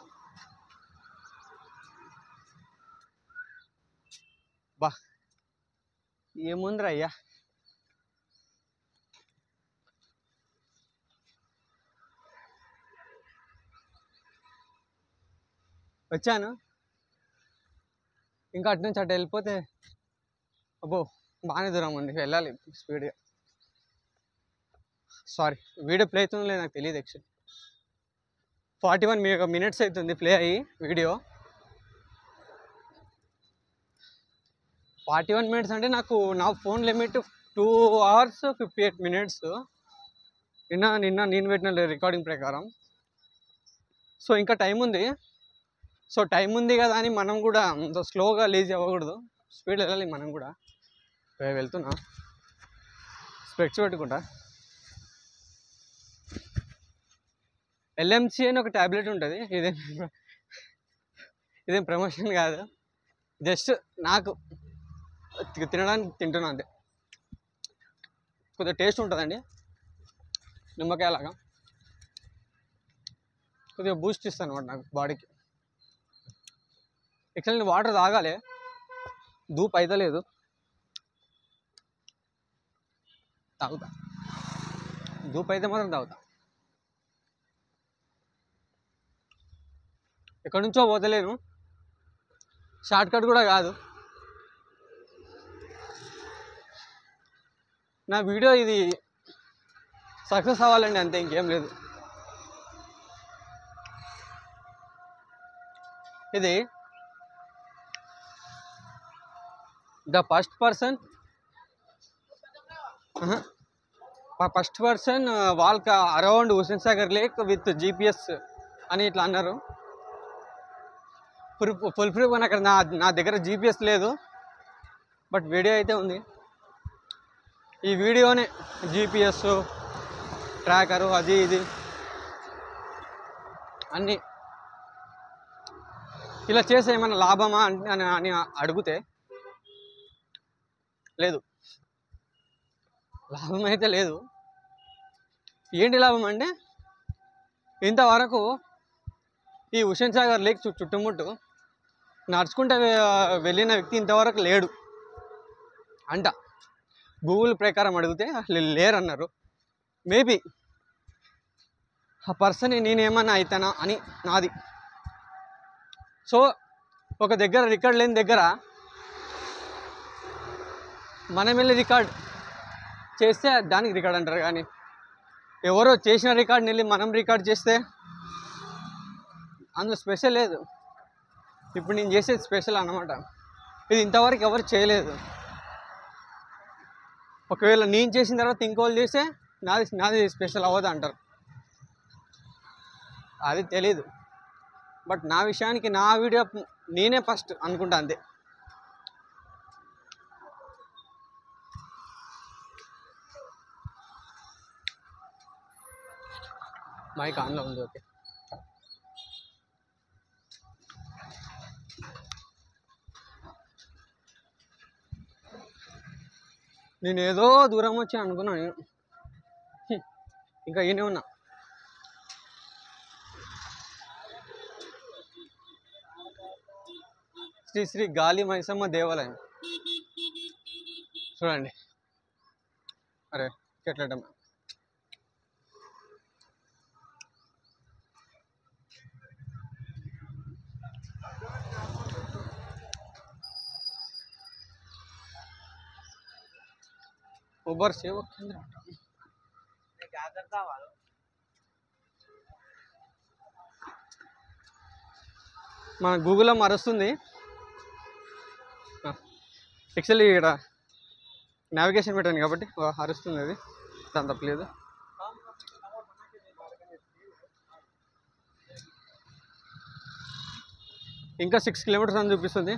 బా ఏముందిరా అయ్యా. వచ్చాను. ఇంకా అటు నుంచి అటు వెళ్ళిపోతే అబ్బో బాగానే దూరం ఉంది, వెళ్ళాలి స్పీడ్గా. సారీ, వీడియో ప్లే అవుతుందో లేదు నాకు తెలియదు. యాక్చువల్లీ 41 minutes అవుతుంది ప్లే అయ్యి వీడియో. 41 minutes అంటే నాకు నా ఫోన్ లిమిట్ 2 hours 58 minutes నిన్న నేను పెట్టిన రికార్డింగ్ ప్రకారం. సో ఇంకా టైం ఉంది. సో టైం ఉంది కదా అని మనం కూడా అంత స్లోగా లేజీ అవ్వకూడదు, స్పీడ్ వెళ్ళాలి మనం కూడా. వెళ్తున్నా, స్పెక్ట్స్ పెట్టుకుంటా. LMC అని ఒక ట్యాబ్లెట్ ఉంటుంది. ఇదేం ప్రమోషన్ కాదు, జస్ట్ నాకు తినడానికి తింటున్నా అంతే. కొద్దిగా టేస్ట్ ఉంటుందండి, నిమ్మకాయ లాగా. కొద్దిగా బూస్ట్ ఇస్తాను అనమాట నాకు బాడీకి. యాక్చువల్లీ నేను వాటర్ తాగాలి, ధూప్ అయితే లేదు. తాగుతా, ధూప్ అయితే మాత్రం తాగుతా. ఎక్కడి నుంచో పోతలేను, షార్ట్ కట్ కూడా కాదు. నా వీడియో ఇది సక్సెస్ అవ్వాలండి, అంతే, ఇంకేం లేదు. ఇది the first person walk around Hussain Sagar lake with GPS అని ఇట్లా అన్నారు. ఫుల్ ప్రూఫ్ అక్కడ నా దగ్గర జీపీఎస్ లేదు, బట్ వీడియో అయితే ఉంది. ఈ వీడియోనే జీపీఎస్ ట్రాకరు అది ఇది అన్నీ ఇలా చేస్తే ఏమైనా లాభమా అని అడిగితే లేదు, లాభం అయితే లేదు. ఏంటి లాభం అంటే ఇంతవరకు ఈ హుస్సేన్ సాగర్ లేక్ చుట్టుముట్టు నడుచుకుంటూ వెళ్ళిన వ్యక్తి ఇంతవరకు లేడు అంట. గూగుల్ ప్రకారం అడిగితే లేరన్నారు. మేబీ ఆ పర్సన్ నేనేమన్నా అవుతానా అని నాది. సో ఒక దగ్గర రికార్డ్ లేని దగ్గర మనం వెళ్ళి రికార్డ్ చేస్తే దానికి రికార్డ్ అంటారు, కానీ ఎవరో చేసిన రికార్డ్ని వెళ్ళి మనం రికార్డ్ చేస్తే అందులో స్పెషల్ లేదు. ఇప్పుడు నేను చేసేది స్పెషల్ అన్నమాట. ఇది ఇంతవరకు ఎవరు చేయలేదు. ఒకవేళ నేను చేసిన తర్వాత ఇంకోళ్ళు చేస్తే నాది స్పెషల్ అవ్వదు అంటారు. అది తెలీదు. బట్ నా విషయానికి నా వీడియో నేనే ఫస్ట్ అనుకుంటా అంతే. మైక్ ఆన్లో ఉంది. ఓకే, నేను ఏదో దూరం వచ్చి అనుకున్నాను, ఇంకా ఈయనే ఉన్నా. శ్రీ శ్రీ గాలి మైసమ్మ దేవాలయం చూడండి. అరే చెట్లటం ఉబర్ సేవ కేంద్రం. మన గూగుల్లో మరుస్తుంది. యాక్చువల్లీ ఇక్కడ నావిగేషన్ పెట్టాను కాబట్టి అరుస్తుంది, అది దాని తప్పలేదు. ఇంకా 6 కిలోమీటర్స్ అని చూపిస్తుంది.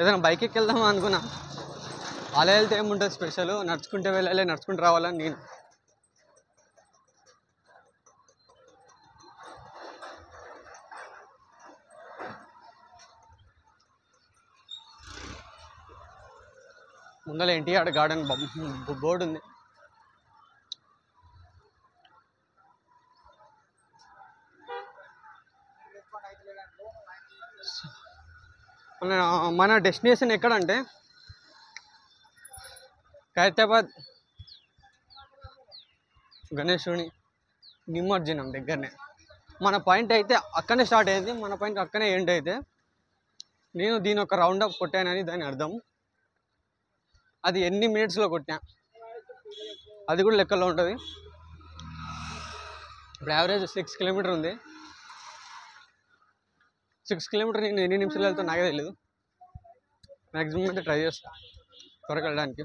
ఏదైనా బైక్ ఎక్కి వెళ్దామా అనుకున్నా. అలా వెళ్తే ఏముంటుంది స్పెషల్, నడుచుకుంటే వెళ్ళాలి, నడుచుకుంటూ రావాలని నేను. ముందర ఎన్టీఆర్ గార్డెన్ బోర్డు ఉంది. మన డెస్టినేషన్ ఎక్కడంటే ఖైరతాబాద్ గణేశుని నిమజ్జనం దగ్గరనే. మన పాయింట్ అయితే అక్కడనే స్టార్ట్ అయింది, మన పాయింట్ అక్కడనే ఎండ్ అయితే. నేను దీని ఒక రౌండ్ అప్ కొట్టానని దాని అర్థం. అది ఎన్ని మినిట్స్లో కొట్టా అది కూడా లెక్కలో ఉంటుంది. ఇప్పుడు యావరేజ్ 6 కిలోమీటర్ ఉంది. 6 కిలోమీటర్ నేను ఎన్ని నిమిషాలు వెళ్తా నాకే తెలియదు. మ్యాక్సిమం అయితే ట్రై చేస్తా త్వరగా వెళ్ళడానికి.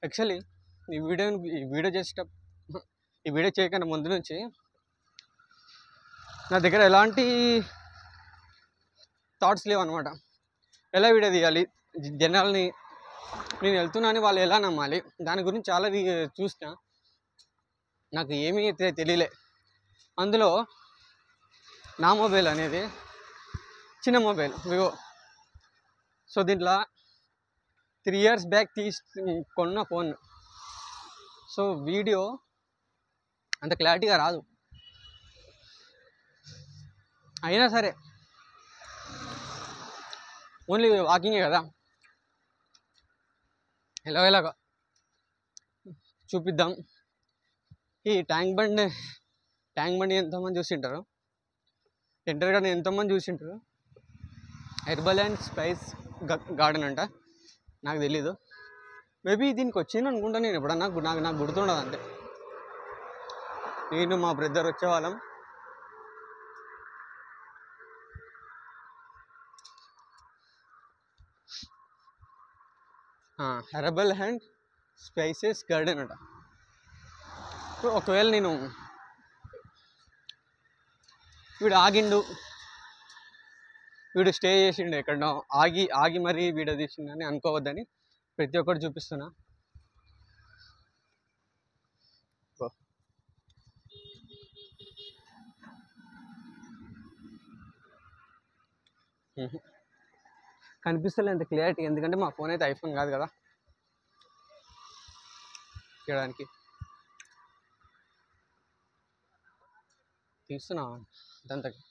యాక్చువల్లీ ఈ వీడియో చేయకుండా ముందు నుంచి నా దగ్గర ఎలాంటి థాట్స్ లేవు అనమాట. ఎలా వీడియో తీయాలి, జనాల్ని నేను వెళ్తున్నాను వాళ్ళు ఎలా నమ్మాలి, దాని గురించి చాలా చూసిన. నాకు ఏమీ తెలియలే. అందులో నా మొబైల్ అనేది చిన్న మొబైల్ వివో. సో దీంట్లో 3 years బ్యాక్ కొన్న ఫోన్. సో వీడియో అంత క్లారిటీగా రాదు. అయినా సరే ఓన్లీ వాకింగే కదా, ఎలాగ చూపిద్దాం. ఈ ట్యాంక్ బండి ఎంతోమంది చూసింటారు, ఎంటర్ గార్డెన్ ఎంతోమంది చూసింటారు. హెర్బల్ అండ్ స్పైస్ గార్డెన్ అంట, నాకు తెలీదు. మేబీ దీనికి వచ్చింది అనుకుంటా నేను ఎప్పుడన్నా, నాకు గుర్తుండదు అంతే. నేను మా బ్రదర్ వచ్చేవాళ్ళం. హెర్బల్ అండ్ స్పైసెస్ గార్డెన్ అట. సో ఒకవేళ నేను వీడు ఆగిండు, వీడు స్టే చేసిండు ఎక్కడో, ఆగి మరీ వీడియో తీసిండని అనుకోవద్దని ప్రతి ఒక్కటి చూపిస్తున్నా. ఓ. కనిపిస్తలే అంత క్లియారిటీ, ఎందుకంటే మా ఫోన్ అయితే ఐఫోన్ కాదు కదా చేయడానికి. తీస్తున్నా అదంతకి.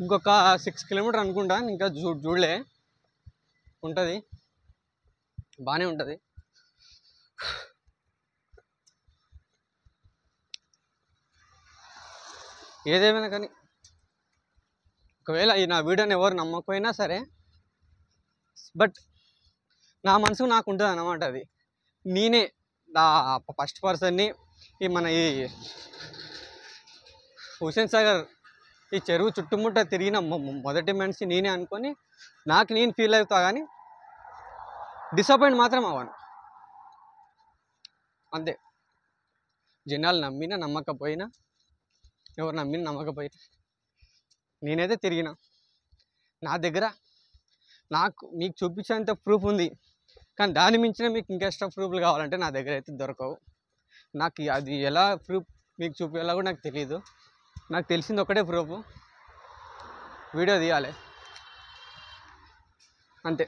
ఇంకొక 6 కిలోమీటర్ అనుకుంటా, ఇంకా చూడలే. ఉంటుంది, బాగానే ఉంటుంది. ఏదేమైనా కానీ ఒకవేళ ఈ నా వీడియోని ఎవరు నమ్మకపోయినా సరే, బట్ నా మనసుకు నాకు ఉంటుంది అన్నమాట. అది నేనే ఫస్ట్ పర్సన్ని ఈ హుస్సేన్ సాగర్ ఈ చెరువు చుట్టుముట్ట తిరిగిన మొదటి మనిషి నేనే అనుకొని నాకు నేను ఫీల్ అవుతా, కానీ డిసప్పాయింట్ మాత్రం అవ్వను. అంతే. జనాలు నమ్మినా నమ్మకపోయినా, ఎవరు నమ్మినా నమ్మకపోయినా, నేనైతే తిరిగిన. నా దగ్గర మీకు చూపించేంత ప్రూఫ్ ఉంది, కానీ దాని మించిన మీకు ఇంకా ఎక్స్ట్రా ప్రూఫ్లు కావాలంటే నా దగ్గర అయితే దొరకవు. నాకు అది ఎలా ప్రూఫ్ మీకు చూపించాలో కూడా నాకు తెలియదు. నాకు తెలిసింది ఒకటే ప్రూఫ్, వీడియో తీయాలి అంతే.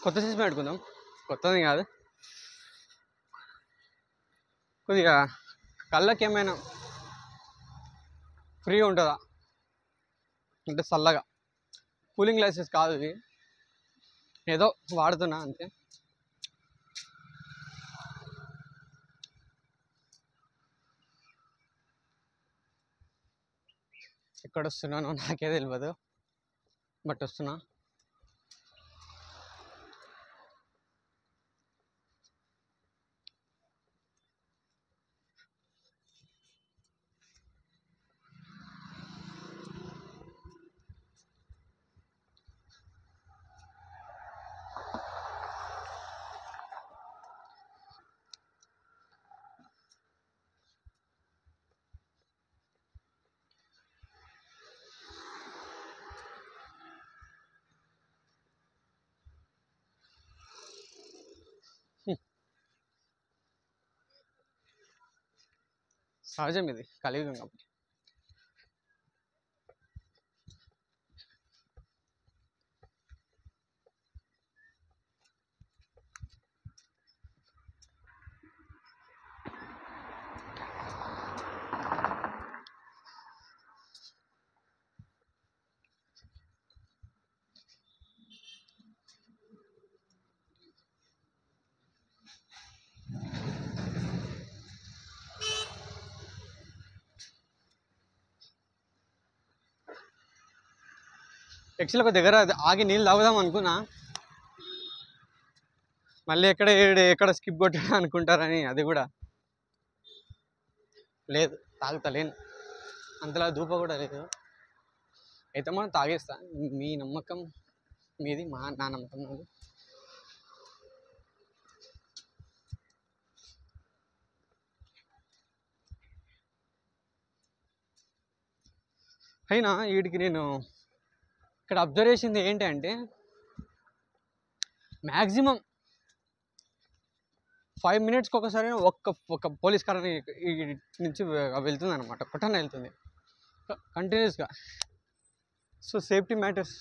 కొత్త సీజన్ పెట్టుకుందాం, కొత్తది కాదు. కొద్దిగా కళ్ళకి ఏమైనా ఫ్రీ ఉంటుందా అంటే చల్లగా. కూలింగ్ గ్లాసెస్ కాదు ఇవి, ఏదో వాడుతున్నా అంతే. ఎక్కడ వస్తున్నానో నాకే తెలియదు, బట్ వస్తున్నా. సహజం, ఇది కలియుగం కాబట్టి. యాక్చువల్లీ ఒక దగ్గర ఆగి నీళ్ళు తాగుదాం అనుకున్నా, మళ్ళీ ఎక్కడ స్కిప్ కొట్టా అనుకుంటారని అది కూడా లేదు, తాగుతలేను. అంతలా ధూప కూడా లేదు. అయితే మనం తాగేస్తా. మీ నమ్మకం మీది, నా నమ్మకం నాది. అయినా వీడికి నేను ఇక్కడ అబ్జర్వ్ చేసింది ఏంటి అంటే మ్యాక్సిమం 5 మినిట్స్కి ఒకసారి ఒక పోలీస్ కార్ ఈ నుంచి వెళ్తుంది అనమాట, కొట్టన వెళ్తుంది కంటిన్యూస్గా. So safety matters.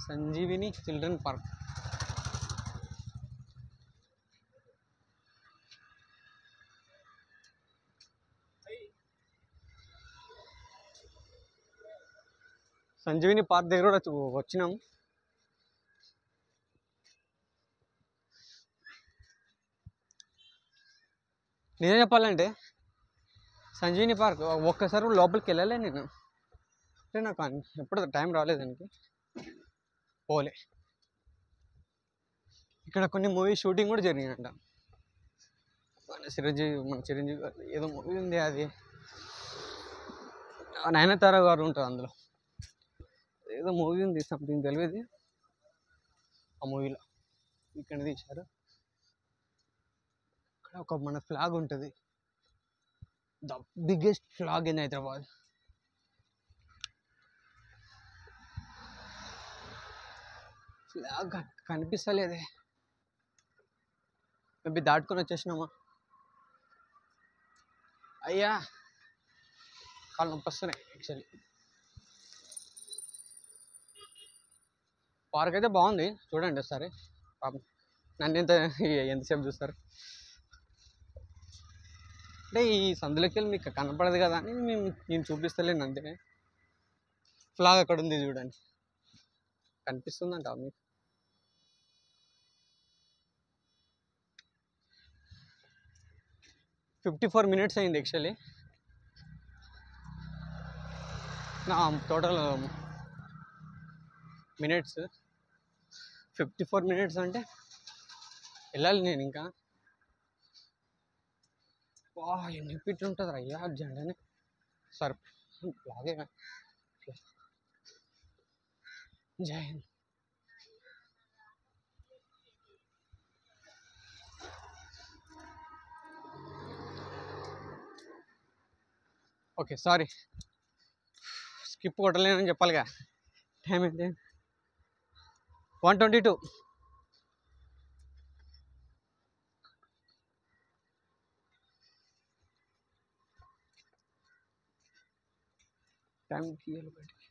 Sanjeevini children park. Sanjeevini park దగ్గర కూడా వచ్చినాం. నిజం చెప్పాలంటే సంజీవిని పార్క్ ఒక్కసారి లోపలికి వెళ్ళలే నేను, అంటే నాకు ఎప్పుడు టైం రాలేదు దానికి, పోలే. ఇక్కడ కొన్ని మూవీ షూటింగ్ కూడా జరిగిందంట. మన చిరంజీవి గారు ఏదో మూవీ ఉంది, అది నయనతార గారు ఉంటుంది అందులో, ఏదో మూవీ ఉంది సంథింగ్ తెలియదు. ఆ మూవీలో ఇక్కడ తీశారు. ఇక్కడ ఒక మన ఫ్లాగ్ ఉంటుంది, the biggest flag in Hyderabad. Flag కనిపిస్తలేదే, మేబీ దాటుకొని వచ్చేసినామా. అయ్యా కాళ్ళు నొప్పి వస్తున్నాయి యాక్చువల్లీ. పార్క్ అయితే బాగుంది, చూడండి ఒకసారి. పాపం నన్ను ఎంతసేపు చూస్తారు అంటే ఈ సందులోకి వెళ్ళి మీకు కనపడదు కదా అని నేను చూపిస్తలేను అంతే. ఫ్లాగ్ అక్కడ ఉంది చూడండి, కనిపిస్తుందంట మీకు. $54 minutes అయింది యాక్చువల్లీ. నా టోటల్ మినిట్స్ 54 minutes అంటే వెళ్ళాలి నేను ఇంకా. ఎన్ని ఫీట్లు ఉంటుంది అయ్యా జెండానే. సరే అలాగే జై హింద్. ఓకే సారీ, స్కిప్ కొట్టలేనని చెప్పాలిగా. టైం ఏంటి? 1:22. టైం తీయాలి బయటికి.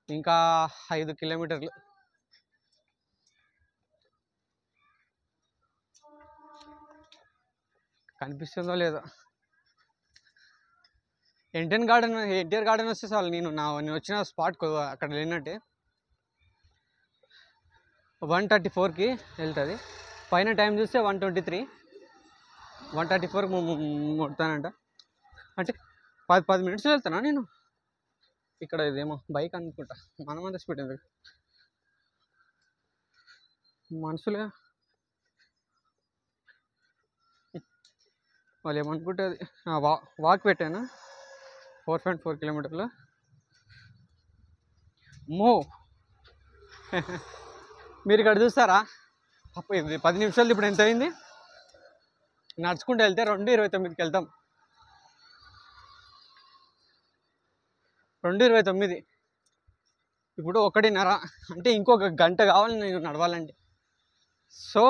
ఇంకా 5 కిలోమీటర్లు. కనిపిస్తుందో లేదో. ఎన్టీఆర్ గార్డెన్ వస్తే చాలు, నేను వచ్చిన స్పాట్ అక్కడ వెళ్ళినట్టే. 1:34కి వెళ్తుంది. పైన టైం చూస్తే 1:23. 1:34కి ముడతానంట. అంటే 10 minutes వెళ్తానా నేను. ఇక్కడ ఇదేమో బైక్ అనుకుంటా, మనమంతా స్పీడ్ ఎందుకు మనుషులే వాళ్ళు ఏమనుకుంటే అది. వాక్ పెట్టాను 4.4 kilometers. మో మీరు ఇక్కడ చూస్తారా, 10 నిమిషాలు ఇప్పుడు ఎంత అయింది. నడుచుకుంటూ వెళ్తే 2:29కి వెళ్తాం. 2:29. ఇప్పుడు 1:30, అంటే ఇంకొక గంట కావాలి నేను నడవాలంటే. సో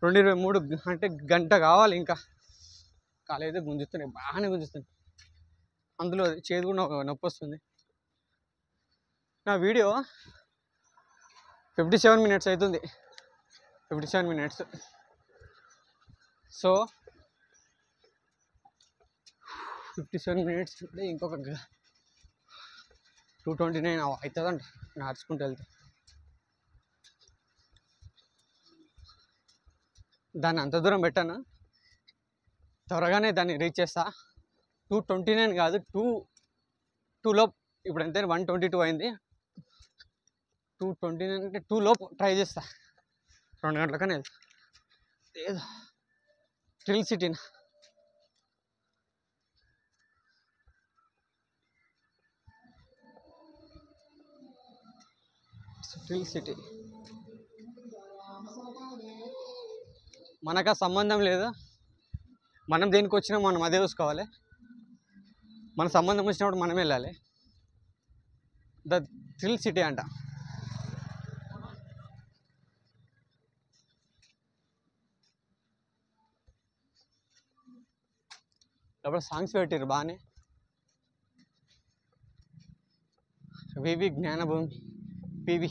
2:23 అంటే గంట కావాలి ఇంకా. కాలేదో గుంజుతున్నాయి, బాగానే గుంజుతుంది. అందులో చేదు కూడా నొప్పి వస్తుంది. నా వీడియో 57 minutes అవుతుంది. 57 minutes. సో 57 minutes అంటే ఇంకొక 2:29 అవుతుందంట నడుచుకుంటూ వెళ్తే. దాన్ని అంత దూరం పెట్టాను, త్వరగానే దాన్ని రీచ్ చేస్తా. 2:29 కాదు, 2 లోపు. ఇప్పుడు ఎంత 1:22 అయింది. 2:29 అంటే 2 లోపు ట్రై చేస్తా. 2 గంటలకనే వెళ్తా. ఏదో థ్రిల్ సిటీనా. Thrill city. మనకు ఆ సంబంధం లేదు, మనం దేనికి వచ్చినా మనం అదే చూసుకోవాలి. మన సంబంధం వచ్చినప్పుడు మనం వెళ్ళాలి. ద థ్రిల్ సిటీ అంట. అప్పుడు సాంగ్స్ పెట్టారు బాగానే. వివి జ్ఞానభూమి పివి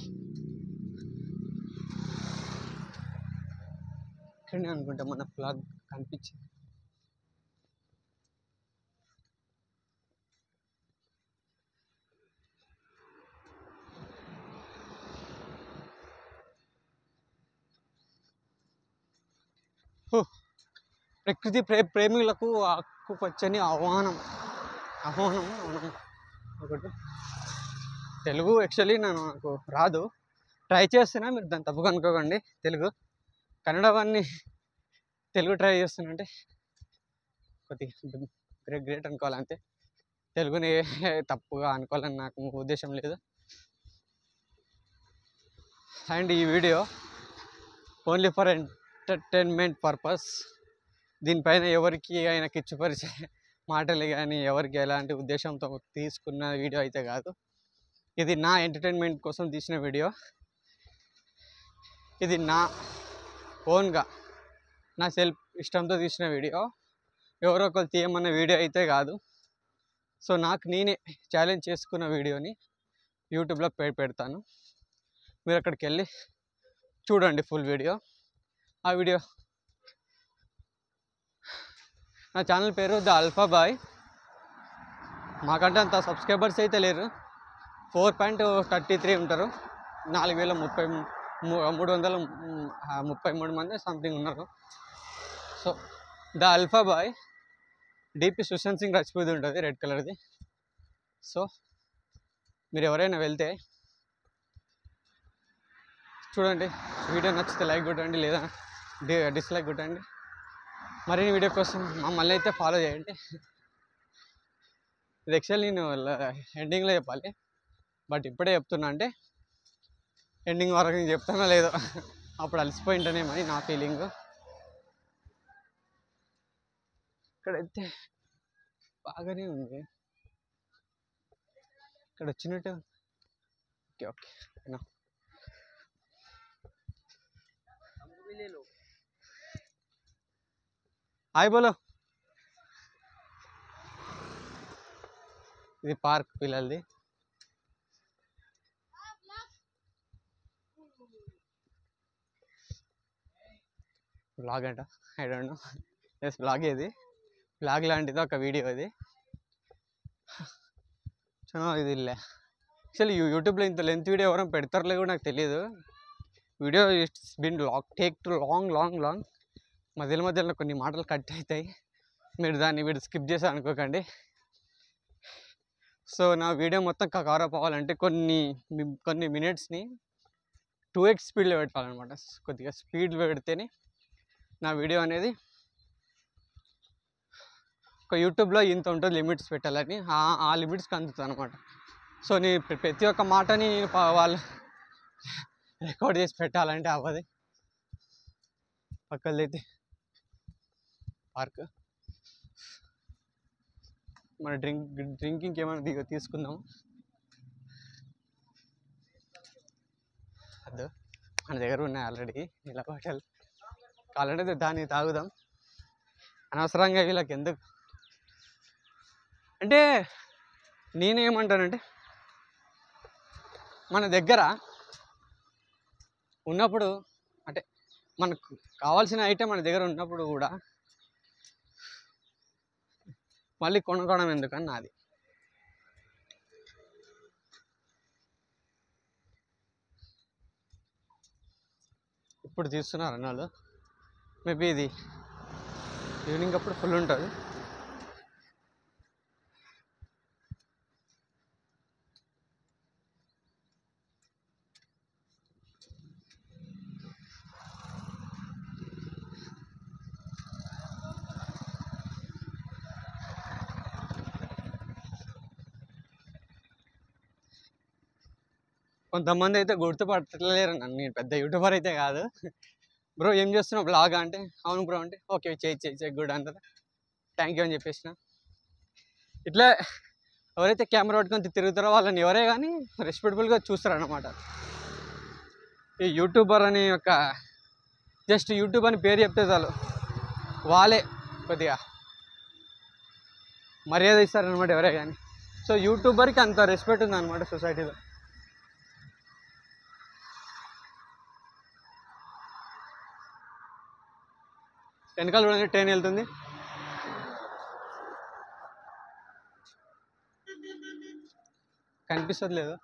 ఇక్కడనే అనుకుంటా మన ఫ్లాగ్ కనిపించింది. ప్రకృతి ప్రేమికులకు ఆకుపచ్చని ఆహ్వానం ఒకటి. తెలుగు యాక్చువల్లీ నాకు రాదు, ట్రై చేస్తున్నా, మీరు దాన్ని తప్పుగా అనుకోకండి. కన్నడవాన్ని తెలుగు ట్రై చేస్తున్నా అంటే కొద్దిగా గ్రేట్ అనుకోవాలి అంతే. తెలుగుని తప్పుగా అనుకోవాలని నాకు ఉద్దేశం లేదు. అండ్ ఈ video only for entertainment purpose. దీనిపైన ఎవరికి అయినా కిచ్చుపరిచే మాటలు కానీ ఎవరికి ఎలాంటి ఉద్దేశంతో తీసుకున్న వీడియో అయితే కాదు. ఇది నా ఎంటర్టైన్మెంట్ కోసం తీసిన వీడియో. ఇది నా ఓన్గా నా సెల్ఫ్ ఇష్టంతో తీసిన వీడియో. ఎవరో ఒకరు తీయమన్న వీడియో అయితే కాదు. సో నాకు నేనే ఛాలెంజ్ చేసుకున్న వీడియోని యూట్యూబ్లో పెడతాను. మీరు అక్కడికి వెళ్ళి చూడండి ఫుల్ వీడియో. ఆ వీడియో నా ఛానల్ పేరు ద అల్ఫా బాయ్. మాకంటే అంత సబ్స్క్రైబర్స్ అయితే లేరు, 4.33 ఉంటారు. 4,333 మంది సంథింగ్ ఉన్నారు. So the alpha boy. DP Sushant Singh Rajput ఉంటుంది రెడ్ కలర్ది. సో మీరు ఎవరైనా వెళ్తే చూడండి. వీడియో నచ్చితే లైక్ కొట్టండి, లేదా డిస్లైక్ కొట్టండి. మరిన్ని వీడియో కోసం మమ్మల్ని అయితే ఫాలో చేయండి. ఇది యాక్చువల్లీ నేను ఎండింగ్లో చెప్పాలి, బట్ ఇప్పుడే చెప్తున్నా. అంటే ఎండింగ్ వరకు నేను చెప్తానో లేదో అప్పుడు అలసిపోయింటానేమని నా ఫీలింగ్. ఇక్కడైతే బాగానే ఉంది. ఇక్కడ వచ్చినట్టు ఓకే ఓకే. హాయ్ బోలో. ఇది పార్క్ పిల్లలది. బ్లాగ్ అంట, I don't know. Yes blog. ఇది బ్లాగ్ లాంటిది ఒక వీడియో. ఇది ఇది యాక్చువల్లీ యూట్యూబ్లో ఇంత లెంత్ వీడియో ఎవరైనా పెడతారులే కూడా నాకు తెలియదు. Video it's been take to long. మధ్యలో కొన్ని మాటలు కట్ అవుతాయి, మీరు దాన్ని స్కిప్ చేసి అనుకోకండి. సో నా వీడియో మొత్తం కవరప్ అవ్వాలంటే కొన్ని మినిట్స్ని 2x స్పీడ్లో పెట్టాలన్నమాట. కొద్దిగా స్పీడ్ పెడితేనే నా వీడియో అనేది ఒక యూట్యూబ్లో ఇంత ఉంటుంది లిమిట్స్ పెట్టాలని, ఆ లిమిట్స్కి అందుతుంది అనమాట. సో నేను ప్రతి ఒక్క మాటని నేను వాళ్ళు రికార్డ్ చేసి పెట్టాలంటే అవ్వదు. పక్కదైతే పార్క్. మన డ్రింకింగ్ ఏమైనా తీసుకుందాము. అదే మన దగ్గర ఉన్నాయి ఆల్రెడీ ఇలా బాటల్. కావాలంటే దాన్ని తాగుదాం. అనవసరంగా వీళ్ళకి ఎందుకు అంటే, నేనేమంటానంటే మన దగ్గర ఉన్నప్పుడు, అంటే మనకు కావాల్సిన ఐటెం మన దగ్గర ఉన్నప్పుడు కూడా మళ్ళీ కొనుక్కోవడం ఎందుకని నాది. ఇప్పుడు తీస్తున్నారు అన్నాళ్ళు. మేబీ ఇది ఈవినింగ్ అప్పుడు ఫుల్ ఉంటుంది. కొంతమంది అయితే గుర్తుపట్టలేరు నన్ను, నేను పెద్ద యూట్యూబర్ అయితే కాదు. బ్రో ఏం చేస్తున్నావు బ్లాగ్ అంటే, అవును బ్రో అంటే ఓకే చేయి గుడ్ అంటారు, థ్యాంక్ యూ అని చెప్పేసిన. ఇట్లా ఎవరైతే కెమెరా పట్టుకొని తిరుగుతారో వాళ్ళని ఎవరే కానీ రెస్పెక్టబుల్గా చూస్తారన్నమాట. ఈ యూట్యూబర్ అని ఒక జస్ట్ యూట్యూబ్ అని పేరు చెప్తే చాలు వాళ్ళే కొద్దిగా మర్యాద ఇస్తారనమాట ఎవరే కానీ. సో యూట్యూబర్కి అంత రెస్పెక్ట్ ఉందన్నమాట సొసైటీలో. వెనకాల చూడండి ట్రైన్ వెళ్తుంది. కనిపిస్తుంది లేదు.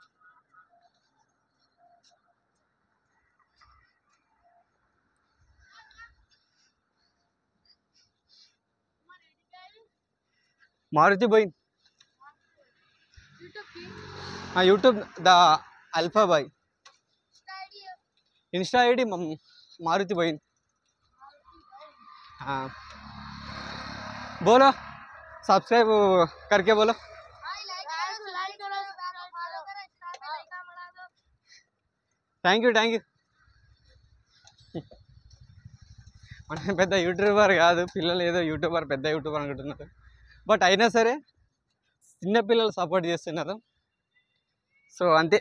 మారుతి బోయిన్ YouTube the alpha boy, insta ID Maruti बहन। हाँ बोलो सब्सक्राइब करके बोलो। థ్యాంక్ యూ మనం పెద్ద యూట్యూబర్ కాదు, పిల్లలు ఏదో యూట్యూబర్ పెద్ద యూట్యూబర్ అనుకుంటున్నారు. బట్ అయినా సరే చిన్నపిల్లలు సపోర్ట్ చేస్తున్నారు. సో అంతే,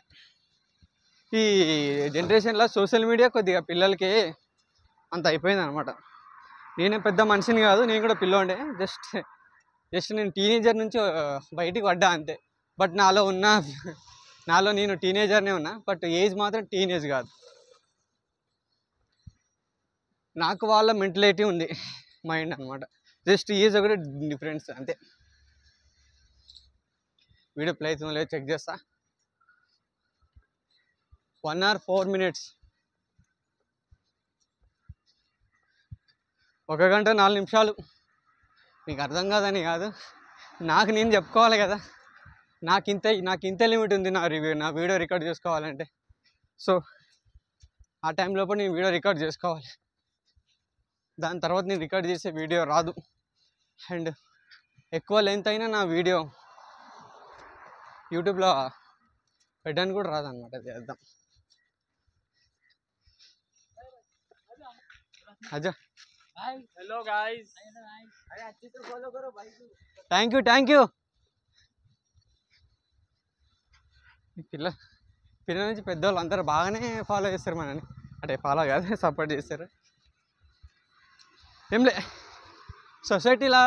ఈ జనరేషన్లో సోషల్ మీడియా కొద్దిగా పిల్లలకి అంత అయిపోయింది అనమాట. నేనే పెద్ద మనిషిని కాదు, నేను కూడా పిల్లోడే, జస్ట్ నేను టీనేజర్ నుంచి బయటికి పడ్డా అంతే. బట్ నాలో నేను టీనేజర్నే ఉన్నా, బట్ ఏజ్ మాత్రం టీనేజ్ కాదు. నాకు వాళ్ళ మెంటలిటీ ఉంది, మైండ్ అనమాట. జస్ట్ ఏజ్ ఒకటి డిఫరెన్స్ అంతే. వీడియో ప్లే అవుతుందో లేదో చెక్ చేస్తా. 1 hour 4 minutes, 1 గంట 4 నిమిషాలు. మీకు అర్థం కాదని కాదు, నాకు నేను చెప్పుకోవాలి కదా, నాకు ఇంత లిమిట్ ఉంది నా వీడియో రికార్డ్ చేసుకోవాలంటే. సో ఆ టైం లోపల నేను వీడియో రికార్డ్ చేసుకోవాలి, దాని తర్వాత నేను రికార్డ్ చేసే వీడియో రాదు. అండ్ ఎక్కువ లెంత్ అయినా నా వీడియో యూట్యూబ్లో పెట్టడానికి కూడా రాదు అనమాట. అది అర్థం. अच्छा हेलो गाइस, अरे अच्छे से फॉलो करो भाई. Thank you. పిల్లల నుంచి పెద్దవాళ్ళు అందరూ బాగానే ఫాలో చేస్తారు మనని, అంటే ఫాలో కాదు సపోర్ట్ చేస్తారు. ఏంలే, సొసైటీలో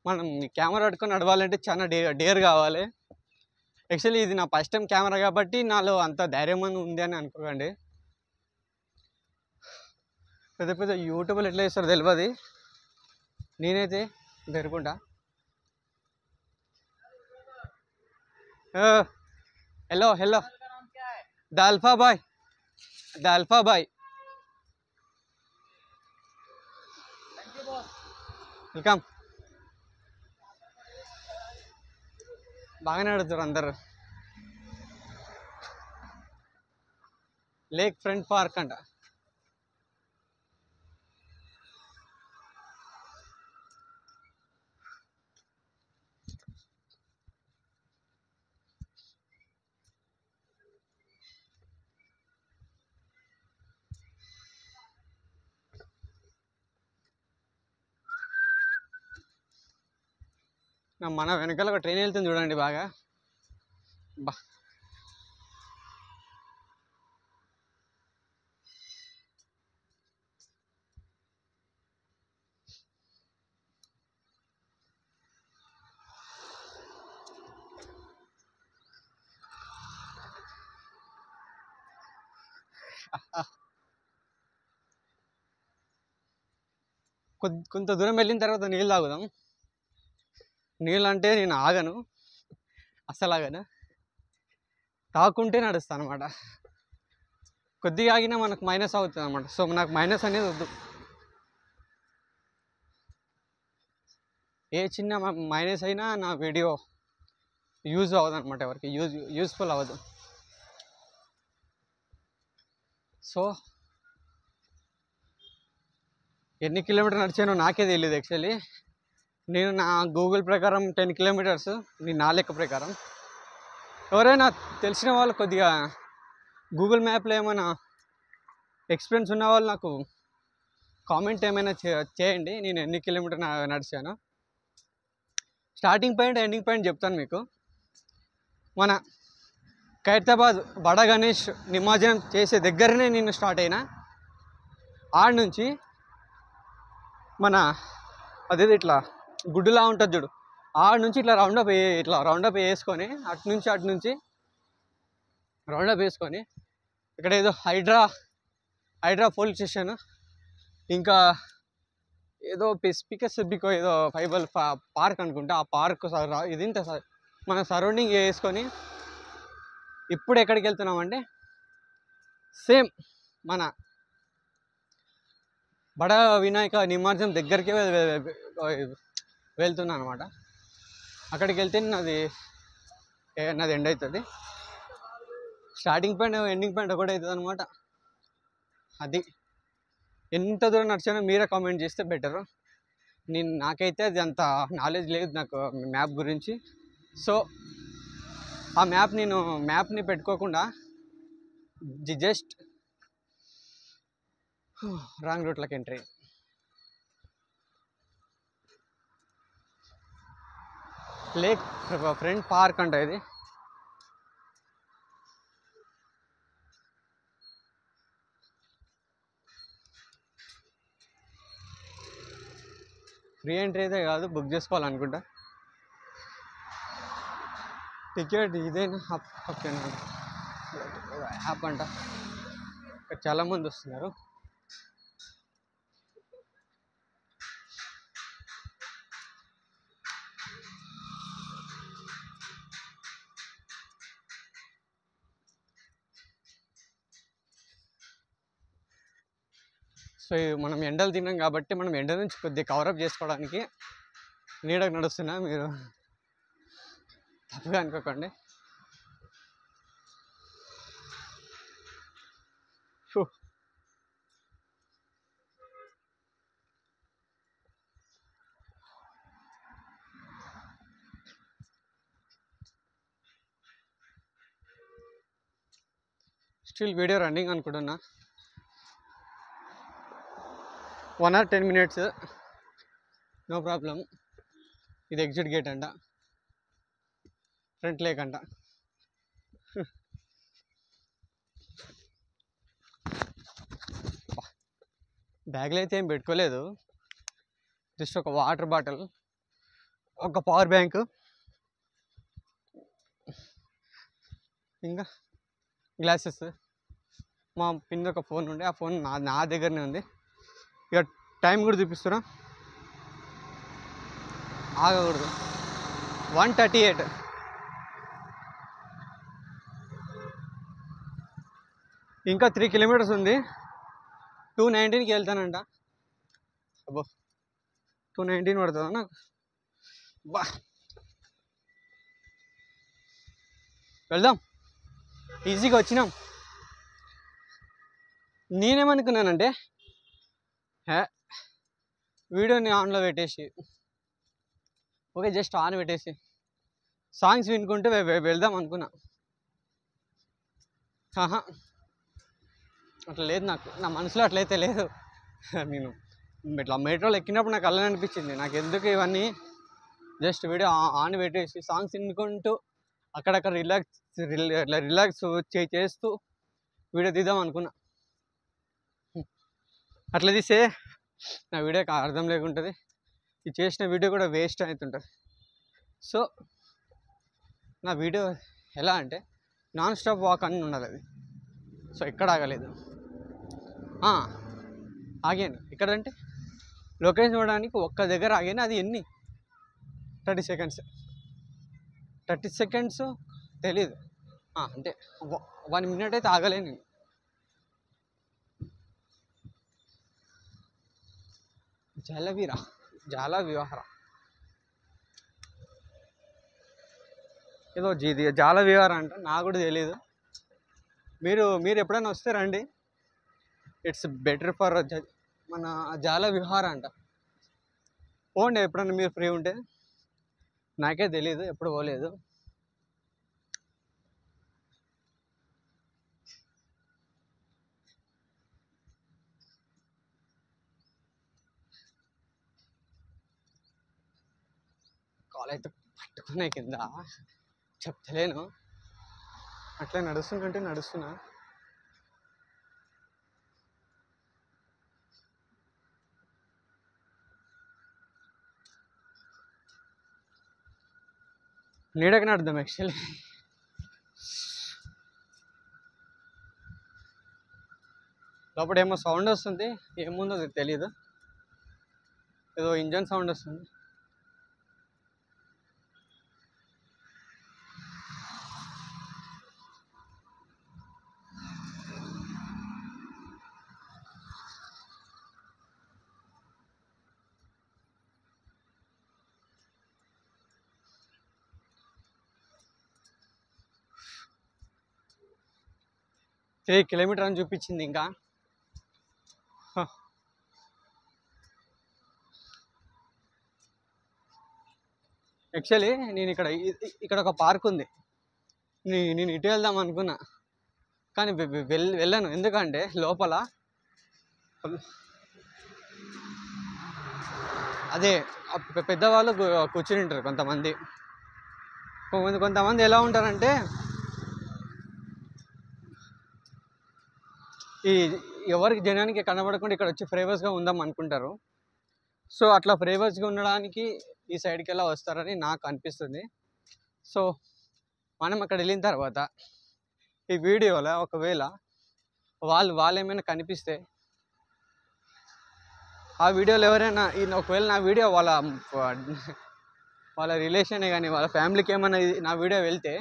మనం కెమెరా పట్టుకొని నడవాలంటే చాలా డేర్ కావాలి. యాక్చువల్లీ ఇది నా ఫస్ట్ టైం కెమెరా కాబట్టి నాలో అంత ధైర్యం ఉంది అని అనుకోకండి. పెద్ద యూట్యూబ్లో ఎట్లా చేస్తారో తెలియదు, నేనైతే జరుపుకుంటా. Hello the alpha boy welcome. బాగానే అడుగుతారు అందరు. లేక్ ఫ్రంట్ పార్క్ అంట. మన వెనకాల ఒక ట్రైన్ వెళ్తుంది చూడండి బాగా. బా కొంత దూరం వెళ్ళిన తర్వాత నీళ్ళు తాగుదాం. నీళ్ళు అంటే నేను ఆగను, అస్సలు ఆగను, తాగుకుంటే నడుస్తాను అనమాట. కొద్దిగా ఆగినా మనకు మైనస్ అవుతుంది అనమాట. సో నాకు మైనస్ అనేది వద్దు. ఏ చిన్న మైనస్ అయినా నా వీడియో యూజ్ అవ్వదు అనమాట, ఎవరికి యూస్ఫుల్ అవ్వదు. సో ఎన్ని కిలోమీటర్ నడిచానో నాకే తెలియదు యాక్చువల్లీ. నేను నా గూగుల్ ప్రకారం 10 kilometers, నా లెక్క ప్రకారం. ఎవరైనా తెలిసిన వాళ్ళు కొద్దిగా గూగుల్ మ్యాప్లో ఏమైనా ఎక్స్పీరియన్స్ ఉన్న వాళ్ళు నాకు కామెంట్ ఏమైనా చేయండి, నేను ఎన్ని కిలోమీటర్ నడిచాను. స్టార్టింగ్ పాయింట్ ఎండింగ్ పాయింట్ చెప్తాను మీకు. మన ఖైరతాబాద్ బడా గణేష్ నిమజ్జనం చేసే దగ్గరనే నేను స్టార్ట్ అయినా. ఆడ నుంచి మన అదేది ఇట్లా గుడ్డులా ఉంటుంది చూడు, ఆడ నుంచి ఇట్లా రౌండప్ వేసుకొని అటు నుంచి రౌండప్ వేసుకొని ఇక్కడ ఏదో హైడ్రా పోలీస్ స్టేషన్, ఇంకా ఏదో స్పెసిఫికో ఏదో ఫైబల్ పార్క్ అనుకుంటా. ఆ పార్క్ ఇది ఇంత మన సరౌండింగ్ వేసుకొని ఇప్పుడు ఎక్కడికి వెళ్తున్నామంటే సేమ్ మన బడా వినాయక నిమజ్జనం దగ్గరికి వెళ్తున్నాను అనమాట. అక్కడికి వెళ్తే నాది ఎండ్ అవుతుంది. స్టార్టింగ్ పాయింట్ ఎండింగ్ పాయింట్ ఒకటి అవుతుంది అనమాట. అది ఎంత దూరం నడిచానో మీరే కామెంట్ చేస్తే బెటరు. నాకైతే అది అంత నాలెడ్జ్ లేదు నాకు మ్యాప్ గురించి. సో ఆ మ్యాప్ని పెట్టుకోకుండా జస్ట్ రాంగ్ రూట్లోకి ఎంట్రీ. లేక్ ఫ్రంట్ పార్క్ అంట ఇది. ఫ్రీ ఎంట్రీ అయితే కాదు, బుక్ చేసుకోవాలనుకుంటా. టికెట్ ఇదేనా యాప్ అంట. ఇక్కడ చాలామంది వస్తున్నారు. సో మనం ఎండలు తిన్నాం కాబట్టి మనం ఎండ నుంచి కొద్దిగా కవరప్ చేసుకోవడానికి నీడకు నడుస్తున్నా, మీరు తప్పుగా అనుకోకండి. స్టిల్ వీడియో రన్నింగ్ అనుకుంటున్నా. 1 or 10 minutes, నో ప్రాబ్లం. ఇది ఎగ్జిట్ గేట్ అంట, ఫ్రంట్ లేక్ అంట. బ్యాగ్లో అయితే ఏం పెట్టుకోలేదు, జస్ట్ ఒక వాటర్ బాటిల్, ఒక పవర్ బ్యాంక్, ఇంకా గ్లాసెస్. మా పిన్ ఒక ఫోన్ ఉండే, ఆ ఫోన్ నా దగ్గరనే ఉంది. ఇక టైం కూడా చూపిస్తున్నా, ఆగకూడదు. 1:38. ఇంకా 3 kilometers ఉంది. 219కి వెళ్తానంట. అబ్బో 219 పడుతుందా నాకు? బా వెళ్దాం, ఈజీగా వచ్చినాం. నేనేమనుకున్నానంటే వీడియోని ఆన్లో పెట్టేసి, ఓకే జస్ట్ ఆన్ పెట్టేసి సాంగ్స్ వినుకుంటూ వెళ్దాం అనుకున్నా. అట్లా లేదు, నా మనసులో అట్లయితే లేదు. నేను ఇట్లా మెట్రోలో ఎక్కినప్పుడు నాకు అలా అనిపించింది, నాకు ఎందుకు ఇవన్నీ, జస్ట్ వీడియో ఆన్ పెట్టేసి సాంగ్స్ వినుకుంటూ అక్కడక్కడ రిలాక్స్ చేస్తూ వీడియో తీద్దాం అనుకున్నా. అట్లా తీస్తే నా వీడియోకి అర్థం లేకుంటుంది, ఇది చేసిన వీడియో కూడా వేస్ట్ అవుతుంటుంది. సో నా వీడియో ఎలా అంటే నాన్ స్టాప్ వాక్ అని ఉండాలి అది. సో ఎక్కడ ఆగలేదు, ఆగాను. ఎక్కడంటే లొకేషన్ చూడడానికి ఒక్క దగ్గర ఆగాను. అది ఎన్ని 30 seconds, 30 seconds తెలీదు, అంటే 1 minute అయితే ఆగలేను నేను. జాల విహార ఏదో జాల విహార అంట, నాకు కూడా తెలీదు. మీరు ఎప్పుడైనా వస్తే రండి, ఇట్స్ బెటర్ ఫర్ మన జాల విహార అంట. పోండి ఎప్పుడన్నా మీరు ఫ్రీ ఉంటే. నాకే తెలీదు, ఎప్పుడు పోలేదు. కాల్ అయితే పట్టుకున్నాయి కింద, చెప్తలేను. అట్లా నడుస్తున్నా. నీడకి నడుద్దాం యాక్చువల్లీ. లోపల ఏమో సౌండ్ వస్తుంది, ఏముందో అది తెలీదు. ఏదో ఇంజన్ సౌండ్ వస్తుంది. త్రీ కిలోమీటర్ అని చూపించింది ఇంకా. యాక్చువల్లీ నేను ఇక్కడ ఒక పార్క్ ఉంది, నేను ఇటు వెళ్దాం అనుకున్నా, కానీ వెళ్ళాను. ఎందుకంటే లోపల అదే పెద్దవాళ్ళు కూర్చుని ఉంటారు కొంతమంది ఎలా ఉంటారంటే ఈ ఎవరికి జనానికి కనబడకుండా ఇక్కడ వచ్చి ప్రైవసీగా ఉందాం అనుకుంటారు. సో అట్లా ప్రైవసీగా ఉండడానికి ఈ సైడ్కి ఎలా వస్తారని నాకు అనిపిస్తుంది. సో మనం అక్కడ వెళ్ళిన తర్వాత ఈ వీడియోలో ఒకవేళ వాళ్ళు ఏమైనా కనిపిస్తే, ఆ వీడియోలో ఎవరైనా ఒకవేళ నా వీడియో వాళ్ళ రిలేషనే కానీ వాళ్ళ ఫ్యామిలీకి ఏమైనా నా వీడియో వెళ్తే,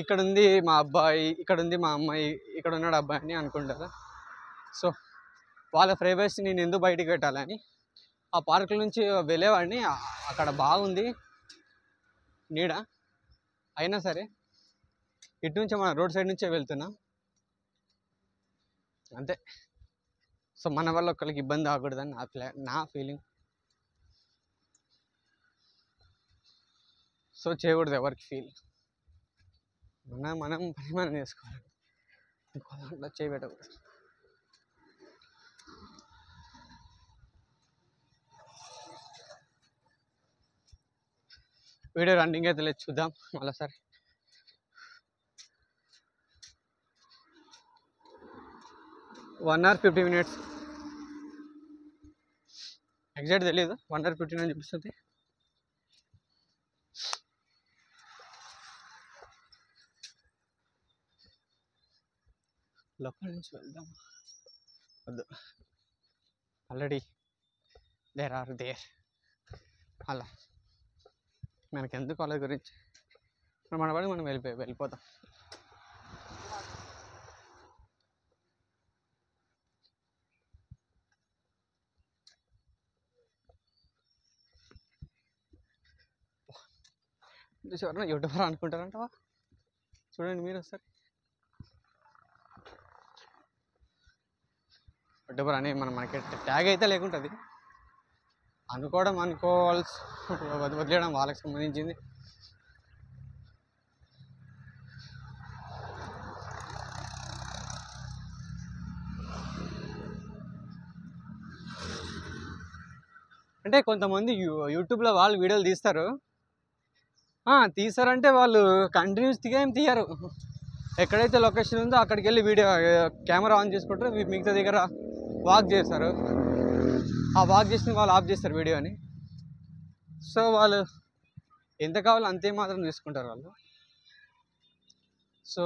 ఇక్కడ ఉంది మా అబ్బాయి, ఇక్కడ ఉంది మా అమ్మాయి, ఇక్కడ ఉన్నాడు అబ్బాయి అని అనుకుంటారు. సో వాళ్ళ ప్రైవసీ నేను ఎందుకు బయటికి పెట్టాలని ఆ పార్క్ నుంచి వెళ్ళేవాడిని. అక్కడ బాగుంది నీడ, అయినా సరే ఇటు నుంచి మన రోడ్ సైడ్ నుంచే వెళ్తున్నా అంతే. సో మన వల్ల ఒకరికి ఇబ్బంది ఆగకూడదని నా ఫీలింగ్. సో చేయకూడదు ఎవరికి ఫీల్, మనం పని మనం చేసుకోవాలి, ఇంకో దాంట్లో చేయబెట్టకూడదు. వీడియో రన్నింగ్ అయితే లేదు, చూద్దాం మళ్ళీ సరే. వన్ అవర్ 50 minutes ఎగ్జాక్ట్ తెలియదు, 1 hour 15 అని చూపిస్తుంది. లోపల నుంచి వెళ్దాం, వద్దు ఆల్రెడీ దేర్ అలా మనకెందుకు కాలేజ్ గురించి, మన పడి మనం వెళ్ళిపోతాం. ఎవరన్నా యూట్యూబర్ అనుకుంటారంటవా, చూడండి మీరు ఒకసారి. యూట్యూబర్ అని మనకి ట్యాగ్ అయితే లేకుంటుంది, అనుకోవాల్సి వదిలేయడం వాళ్ళకి సంబంధించింది. అంటే కొంతమంది యూట్యూబ్లో వాళ్ళు వీడియోలు తీస్తారంటే వాళ్ళు కంటిన్యూస్గా ఏం తీయరు. ఎక్కడైతే లొకేషన్ ఉందో అక్కడికి వెళ్ళి వీడియో కెమెరా ఆన్ చేసుకుంటారు, మిగతా దగ్గర వాక్ చేస్తారు. ఆ వాక్ చేసిన వాళ్ళు ఆఫ్ చేస్తారు వీడియోని. సో వాళ్ళు ఎంత కావాలో అంతే మాత్రం తీసుకుంటారు వాళ్ళు. సో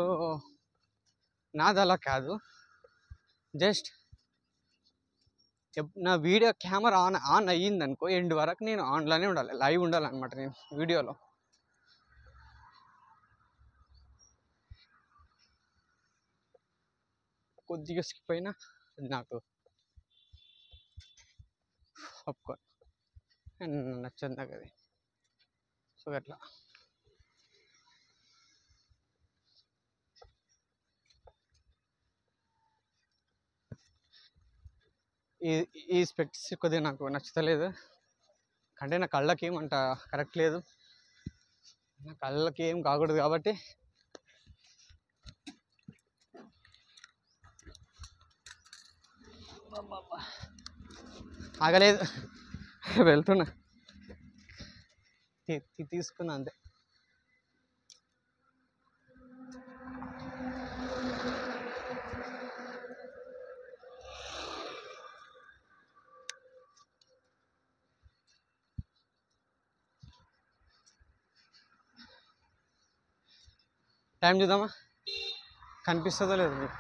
నాది అలా కాదు, జస్ట్ నా వీడియో కెమెరా ఆన్ అయ్యింది అనుకో, ఎండ్ వరకు నేను ఆన్లోనే ఉండాలి, లైవ్ ఉండాలన్నమాట నేను వీడియోలో. కొద్దిగా స్కిప్ అయినా అది నాకు ఒప్పుకోను, నచ్చదు నాకు అది. సో అట్లా ఈ స్పెక్ట్స్ కొద్దిగా నాకు నచ్చలేదు, అంటే నా కళ్ళకి ఏమంట కరెక్ట్ లేదు, నా కళ్ళకి ఏం కాకూడదు కాబట్టి ఆగలేదు, వెళ్తున్నా. తీసుకున్నా అంతే. టైం చూద్దామా, కనిపిస్తుందో లేదు మీకు,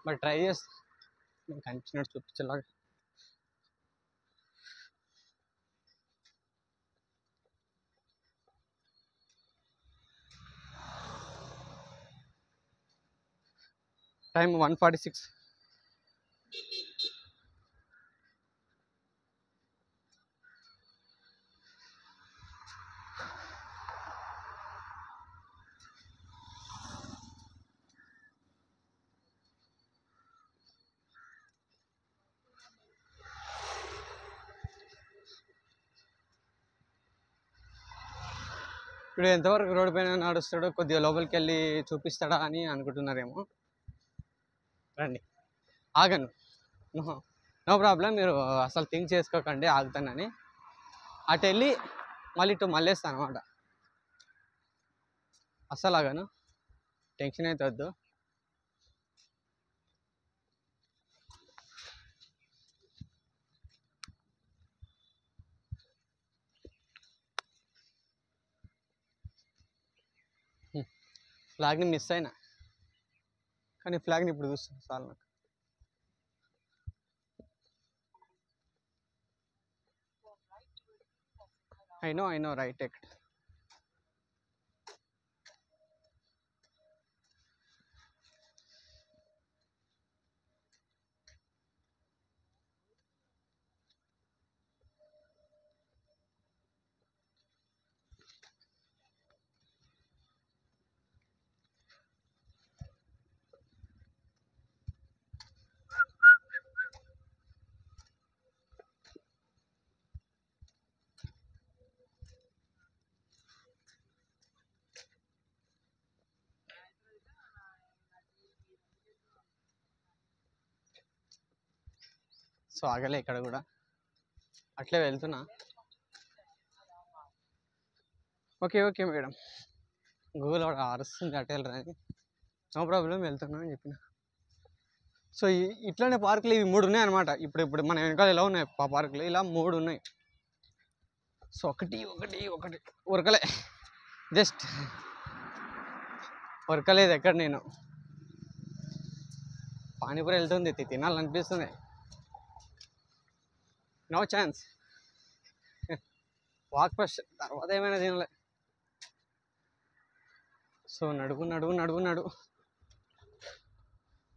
బట్ ట్రై చేస్తా నేను కనిపించినట్టు చూపించేలాగా. టైం 1:46. ఇప్పుడు ఎంతవరకు రోడ్డు పైన నడుస్తాడో, కొద్దిగా లోపలికి వెళ్ళి చూపిస్తాడా అని అనుకుంటున్నారేమో. రండి, ఆగను, నో ప్రాబ్లం, మీరు అసలు థింక్ చేసుకోకండి ఆగుతానని. అటు వెళ్ళి మళ్ళీ ఇటు మళ్ళేస్తాను అనమాట. అస్సలు ఆగను, టెన్షన్ అయితే వద్దు. ఫ్లాగ్ని మిస్ అయినా, కానీ ఫ్లాగ్ని ఇప్పుడు చూస్తాను చాలు నాకు. ఐ నో రైట్ ఎక్కడ. సో ఆగలే ఇక్కడ కూడా, అట్లే వెళ్తున్నా. ఓకే మేడం, గూగుల్ వాడు అరుస్తుంది అటు వెళ్ళరని. నో ప్రాబ్లం, వెళ్తున్నా అని చెప్పిన. సో ఇట్లానే పార్కులు ఇవి 3 ఉన్నాయి అనమాట. ఇప్పుడు మన వెనకాల ఎలా ఉన్నాయి పార్కులు, ఇలా 3 ఉన్నాయి. సో ఒకటి ఉరకలే, జస్ట్ ఉరకలేదు ఎక్కడ. నేను పానీపూరి వెళ్తుంది, తినాలనిపిస్తుంది, నో ఛాన్స్. వాక్ ఫస్ట్, తర్వాత ఏమైనా తినలే. సో నడువు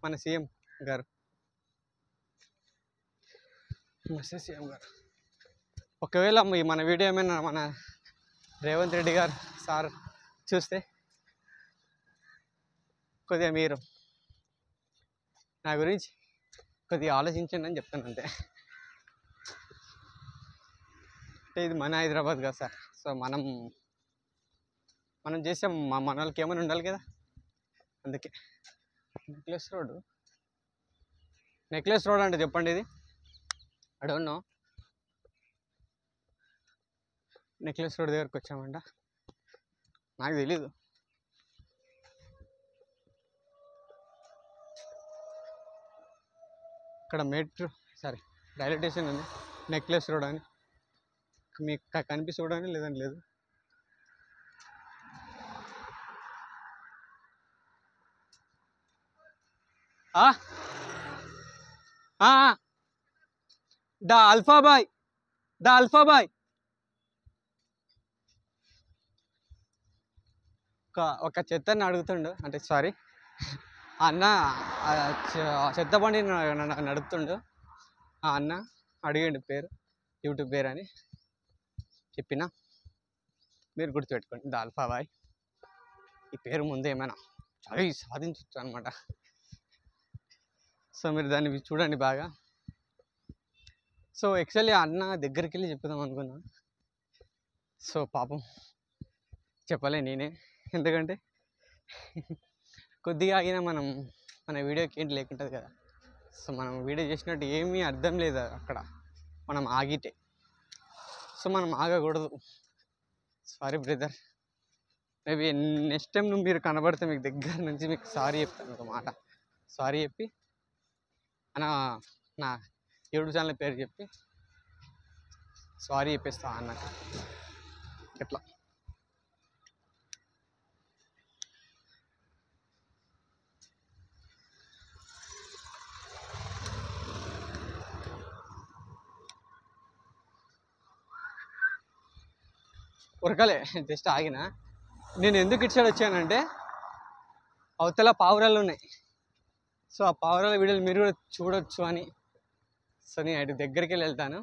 మన సీఎం గారు, సీఎం గారు ఒకవేళ మన వీడియో ఏమైనా మన రేవంత్ రెడ్డి గారు సార్ చూస్తే కొద్దిగా మీరు నా గురించి కొద్దిగా ఆలోచించండి అని చెప్తాను అంతే. అంటే ఇది మన హైదరాబాద్ కదా సార్. సో మనం చేసాం, మన వాళ్ళకి ఏమైనా ఉండాలి కదా, అందుకే. నెక్లెస్ రోడ్ అంటే చెప్పండి, ఇది I don't no. Necklace road దగ్గరకు వచ్చామంట, నాకు తెలీదు. ఇక్కడ రైల్వే స్టేషన్ ఉంది, నెక్లెస్ రోడ్ అని మీకు కనిపిస్తుందని లేదని లేదు. ద అల్ఫా బాయ్ ఒక చెత్తని అడుగుతుండు, అంటే సారీ అన్న చెత్త బండి నడుపుతుండు. ఆ అన్న అడిగండి పేరు, యూట్యూబ్ పేరు అని చెప్పిన. మీరు గుర్తుపెట్టుకోండి, ద అల్ఫా బాయ్. ఈ పేరు ముందు ఏమైనా అవి సాధించవచ్చు అనమాట. సో మీరు దాన్ని చూడండి బాగా. సో యాక్చువల్లీ అన్న దగ్గరికి వెళ్ళి చెప్పుదాం అనుకున్నా. సో పాపం చెప్పలే నేనే, ఎందుకంటే కొద్దిగా ఆగినా మన వీడియోకి ఏంటి లేకుంటుంది కదా. సో మనం వీడియో చేసినట్టు ఏమీ అర్థం లేదు అక్కడ మనం ఆగితే. సో మనం ఆగకూడదు. Sorry brother, maybe next time నువ్వు మీరు కనబడితే మీకు దగ్గర నుంచి మీకు సారీ చెప్తాను ఒక మాట. సారీ చెప్పి నా యూట్యూబ్ ఛానల్ పేరు చెప్పి సారీ చెప్పేస్తా అన్నట్టు. ఎట్లా ఉరకలే, జస్ట్ ఆగిన. నేను ఎందుకు ఇటు సైడ్ వచ్చానంటే అవతల పావురాలు ఉన్నాయి. సో ఆ పావురాల వీడియోలు మీరు కూడా చూడొచ్చు అని. సో నేను అటు దగ్గరికి వెళ్తాను.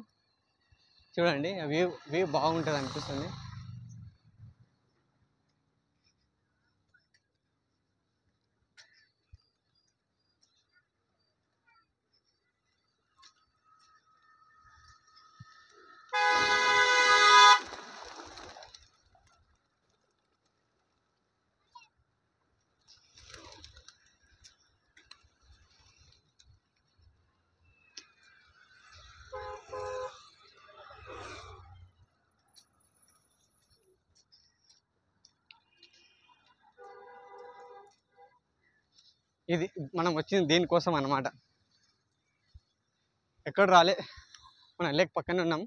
చూడండి ఆ వ్యూ బాగుంటుంది అనిపిస్తుంది. ఇది మనం వచ్చింది దీనికోసం అన్నమాట. ఎక్కడ రాలే, మనం లేక్ పక్కనే ఉన్నాం.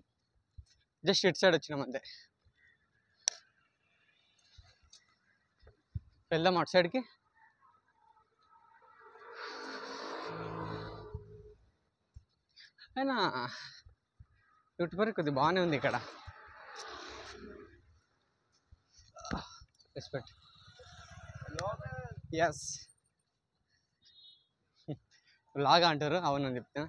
జస్ట్ ఇటు సైడ్ వచ్చినాం అంతే. వెళ్దాం అటు సైడ్కి. అయినా యూట్యూబర్ కొద్దిగా బాగానే ఉంది ఇక్కడ. రెస్పెక్ట్. ఎస్ లాగా అంటారు, అవునని చెప్తా.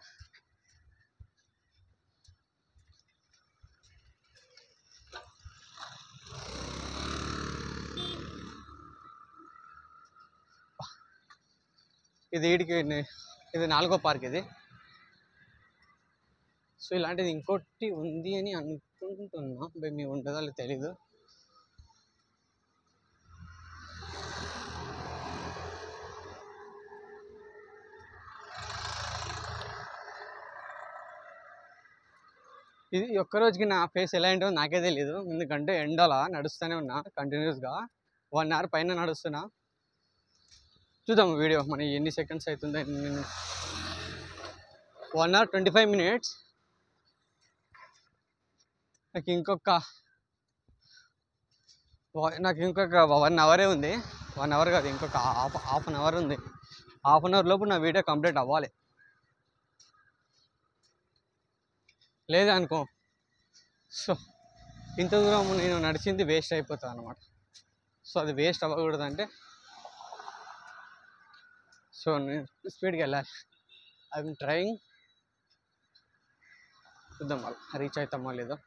ఇది ఇది 4వ పార్క్ ఇది. సో ఇలాంటిది ఇంకోటి ఉంది అని అనుకుంటున్నా, మీ ఉంటుందో తెలీదు. ఇది ఒక్కరోజుకి నా ఫేస్ ఎలా ఏంటో నాకే తెలీదు. ఎందుకంటే ఎండలా నడుస్తూనే ఉన్నా కంటిన్యూస్గా 1 hour పైన నడుస్తున్నా. చూద్దాం వీడియో మన ఎన్ని సెకండ్స్ అవుతుందో. 1 hour 25 minutes. నాకు ఇంకొక 1 hour ఉంది. 1 hour కాదు, ఇంకొక హాఫ్ అన్ అవర్ ఉంది. హాఫ్ అన్ అవర్ లోపు నా వీడియో కంప్లీట్ అవ్వాలి. లేదనుకో సో ఇంత దూరం నేను నడిచింది వేస్ట్ అయిపోతుంది అన్నమాట. సో అది వేస్ట్ అవ్వకూడదంటే సో నేను స్పీడ్కి వెళ్ళాలి. I'm trying. చూద్దాం వాళ్ళు రీచ్ అవుతామో లేదో.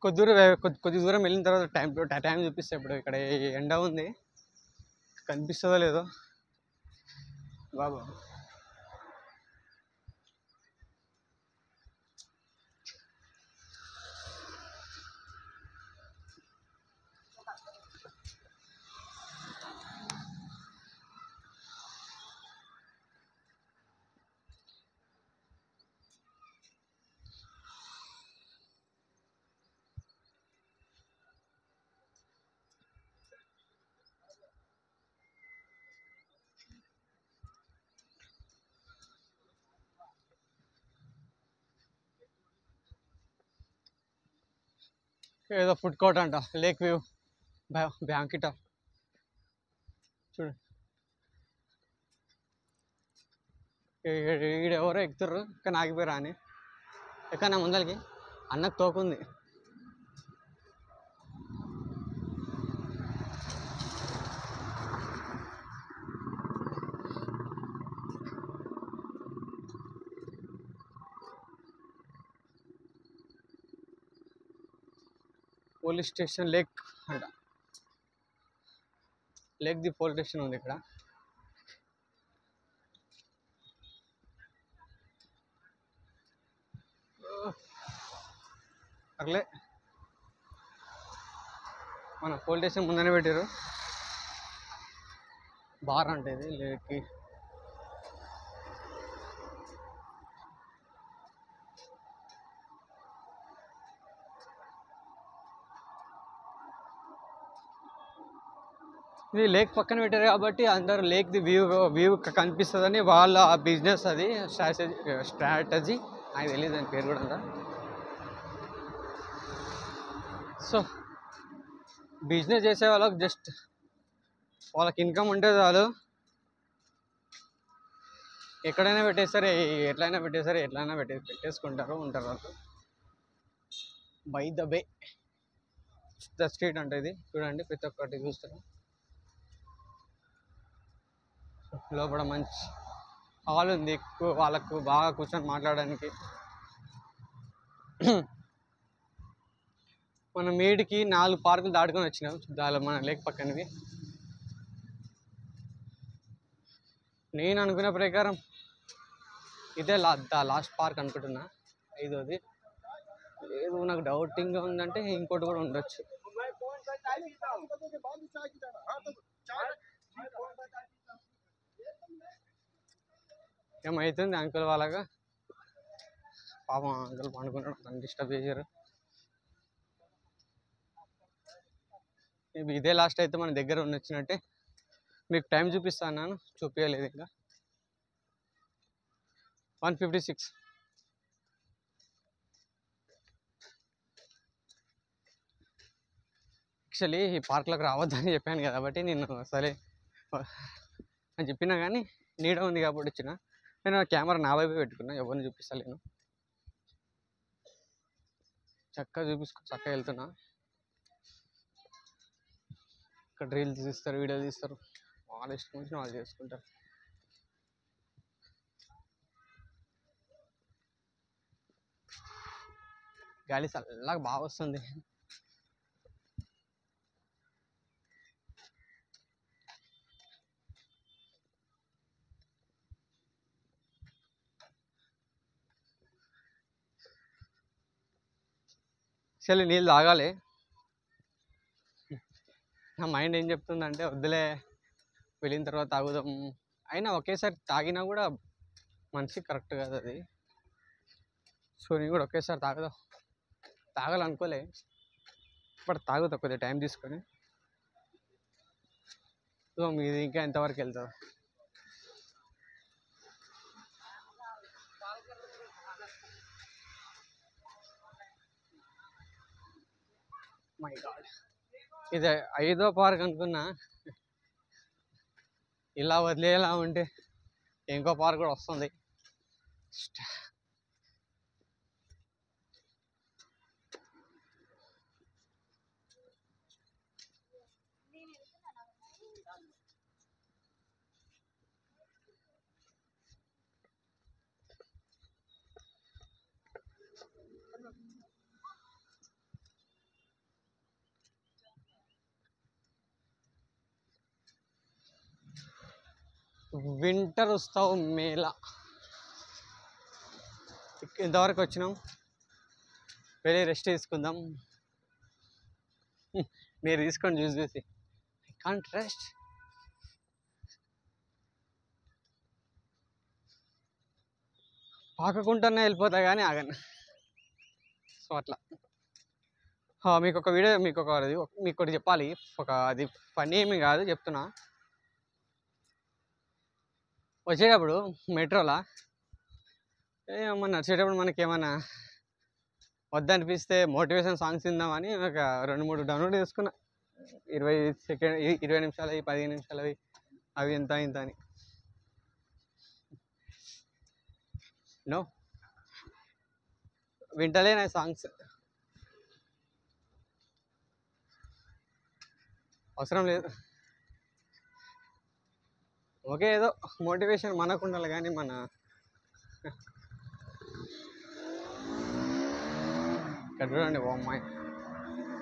కొద్ది దూరం వెళ్ళిన తర్వాత టైం చూపిస్తే ఇప్పుడు ఇక్కడ ఎండ ఉంది, కనిపిస్తుందో లేదో బాబు. ఏదో ఫుడ్ కోర్ట్ అంట, లేక్ వ్యూ బ్యాంకిటా. చూడు ఈడెవరో ఎక్కుతారు కానీ ఆగిపోయారా అని. ఎక్కడ ముందరికి అన్నకు తోకుంది. పోలీస్ స్టేషన్ లేక్ అంట. లేక్ ది పోలీస్ స్టేషన్ ఉంది ఇక్కడ. అట్లే మన పోలీస్ స్టేషన్ ముందనే పెట్టారు. బార్ అంటే ఇది లేక్కి. ఇది లేక్ పక్కన పెట్టారు కాబట్టి అందరూ లేక్ది వ్యూ కనిపిస్తుందని వాళ్ళ బిజినెస్ అది స్ట్రాటజీ నాకు తెలియదు దాని పేరు కూడా అంతా. సో బిజినెస్ చేసే వాళ్ళకి జస్ట్ వాళ్ళకి ఇన్కమ్ ఉంటే చాలు, ఎక్కడైనా పెట్టేస్తారు, ఎట్లయినా పెట్టేసుకుంటారు ఉంటారు వాళ్ళు. By the way the street అంటే ఇది చూడండి, ప్రతి ఒక్కటి చూస్తారు. లోపల మంచి హాల్ ఉంది, వాళ్ళకు బాగా కూర్చొని మాట్లాడడానికి. మనం మీడికి 4 పార్కులు దాటుకొని వచ్చినాం దాని మన లేక్ పక్కనవి. నేను అనుకున్న ప్రకారం ఇదే లాస్ట్ పార్క్ అనుకుంటున్నా, 5వది. లేదు నాకు డౌటింగ్గా ఉందంటే ఇంకోటి కూడా ఉండొచ్చు. ఏమవుతుంది అంకుల్ వాళ్ళగా, పాపం అంకుల్ పండుకుంటాడు, తను డిస్టర్బ్ చేశారు. ఇదే లాస్ట్ అయితే మన దగ్గర వచ్చినట్టే. మీకు టైం చూపిస్తాను, చూపించలేదు ఇంకా. 1:56. యాక్చువల్లీ ఈ పార్క్లోకి రావద్దని చెప్పాను కాబట్టి నేను సరే అని చెప్పినా, కానీ నీడ ఉంది కాబట్టి వచ్చిన. నేను కెమెరా నా వైపు పెట్టుకున్నా, ఎవరిని చూపిస్తలేను. చక్కగా వెళ్తున్నా. ఇక్కడ రీల్స్ తీస్తారు, వీడియో తీస్తారు, వాళ్ళ ఇష్టం వచ్చిన వాళ్ళు చేసుకుంటారు. గాలి చల్లగా బాగా వస్తుంది. అసలు నీళ్ళు తాగాలి. నా మైండ్ ఏం చెప్తుందంటే వద్దులే, వెళ్ళిన తర్వాత తాగుదాం. అయినా ఒకేసారి తాగినా కూడా మనిషికి కరెక్ట్ కాదు అది. సో నేను కూడా ఒకేసారి తాగాలనుకోలే, బట్ తాగుతా కొద్దిగా టైం తీసుకొని. సో మీది ఇంకా ఎంతవరకు వెళ్తుంది? మై గాడ్, ఇది 5వ పార్క్ అనుకున్నా. ఇలా వదిలేలా ఉంటే ఇంకో పార్క్ కూడా వస్తుంది. వింటర్ ఉత్సవ్ మేళా ఇంతవరకు వచ్చినాం. వెళ్ళి రెస్ట్ తీసుకుందాం. మీరు తీసుకొని చూసి ఐ కాంట్ రెస్ట్. పాకకుండానే వెళ్ళిపోతా కానీ ఆగను. సో అట్లా మీకు ఒక వీడియో, మీకు ఒకటి చెప్పాలి. అది ఫన్నీ ఏమి కాదు, చెప్తున్నా. వచ్చేటప్పుడు మెట్రోలా ఏమన్నా నడిచేటప్పుడు మనకేమన్నా వద్దనిపిస్తే మోటివేషన్ సాంగ్స్ విందామని ఒక 2-3 డౌన్లోడ్ చేసుకున్నా. 20 నిమిషాలవి, 15 నిమిషాలవి, అవి ఇంత అని. నో, వింటలేనా సాంగ్స్, అవసరం లేదు. ఓకే, ఏదో మోటివేషన్ మనకు ఉండాలి కానీ ఇక్కడ చూడండి, ఓ అమ్మాయి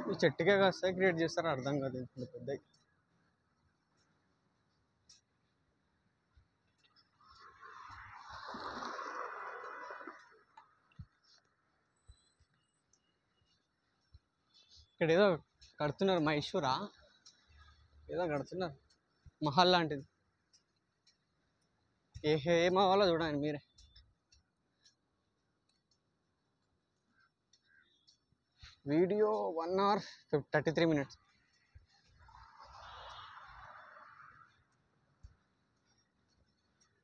ఈ చెట్టుకే కాస్త క్రియేట్ చేస్తారో అర్థం కాదు. ఇంత పెద్ద ఇక్కడ ఏదో కడుతున్నారు, మైసూరా ఏదో కడుతున్నారు, మహల్ లాంటిది. ఏమవ్వాలో చూడండి మీరే. Video 1 hour 33 minutes.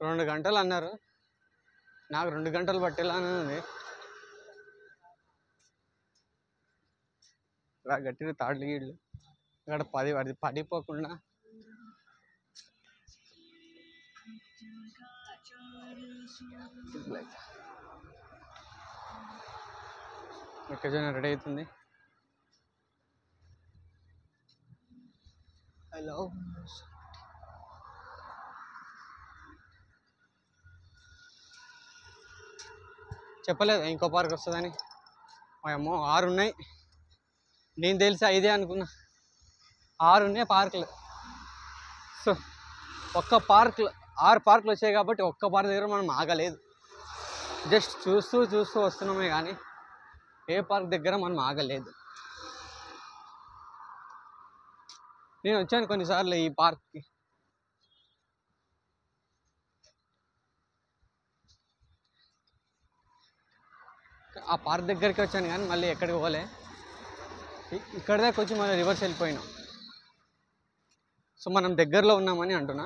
రెండు గంటలు అన్నారు, నాకు 2 గంటలు పట్టేలానే ఉంది. ఇలా గట్టిగా తాడ్లు గీళ్ళు ఇక్కడ అది పడిపోకుండా మొక్కజొన్న రెడీ అవుతుంది. హలో చెప్పలేదు ఇంకో పార్క్ వస్తుందని. అమ్మో 6 ఉన్నాయి, నేను తెలిసి 5 అనుకున్నా. 6 ఉన్నాయి పార్కులు. సో ఒక్క పార్కులు 6 పార్కులు వచ్చాయి కాబట్టి ఒక్క పార్క్ దగ్గర మనం ఆగలేదు. జస్ట్ చూస్తూ వస్తున్నామే కానీ ఏ పార్క్ దగ్గర మనం ఆగలేదు. నేను వచ్చాను కొన్నిసార్లు ఈ పార్క్కి. ఆ పార్క్ దగ్గరికి వచ్చాను కానీ మళ్ళీ ఎక్కడికి పోలే. ఇక్కడ దాకా వచ్చి మళ్ళీ రివర్స్ వెళ్ళిపోయినాం. సో మనం దగ్గరలో ఉన్నామని అంటున్నా.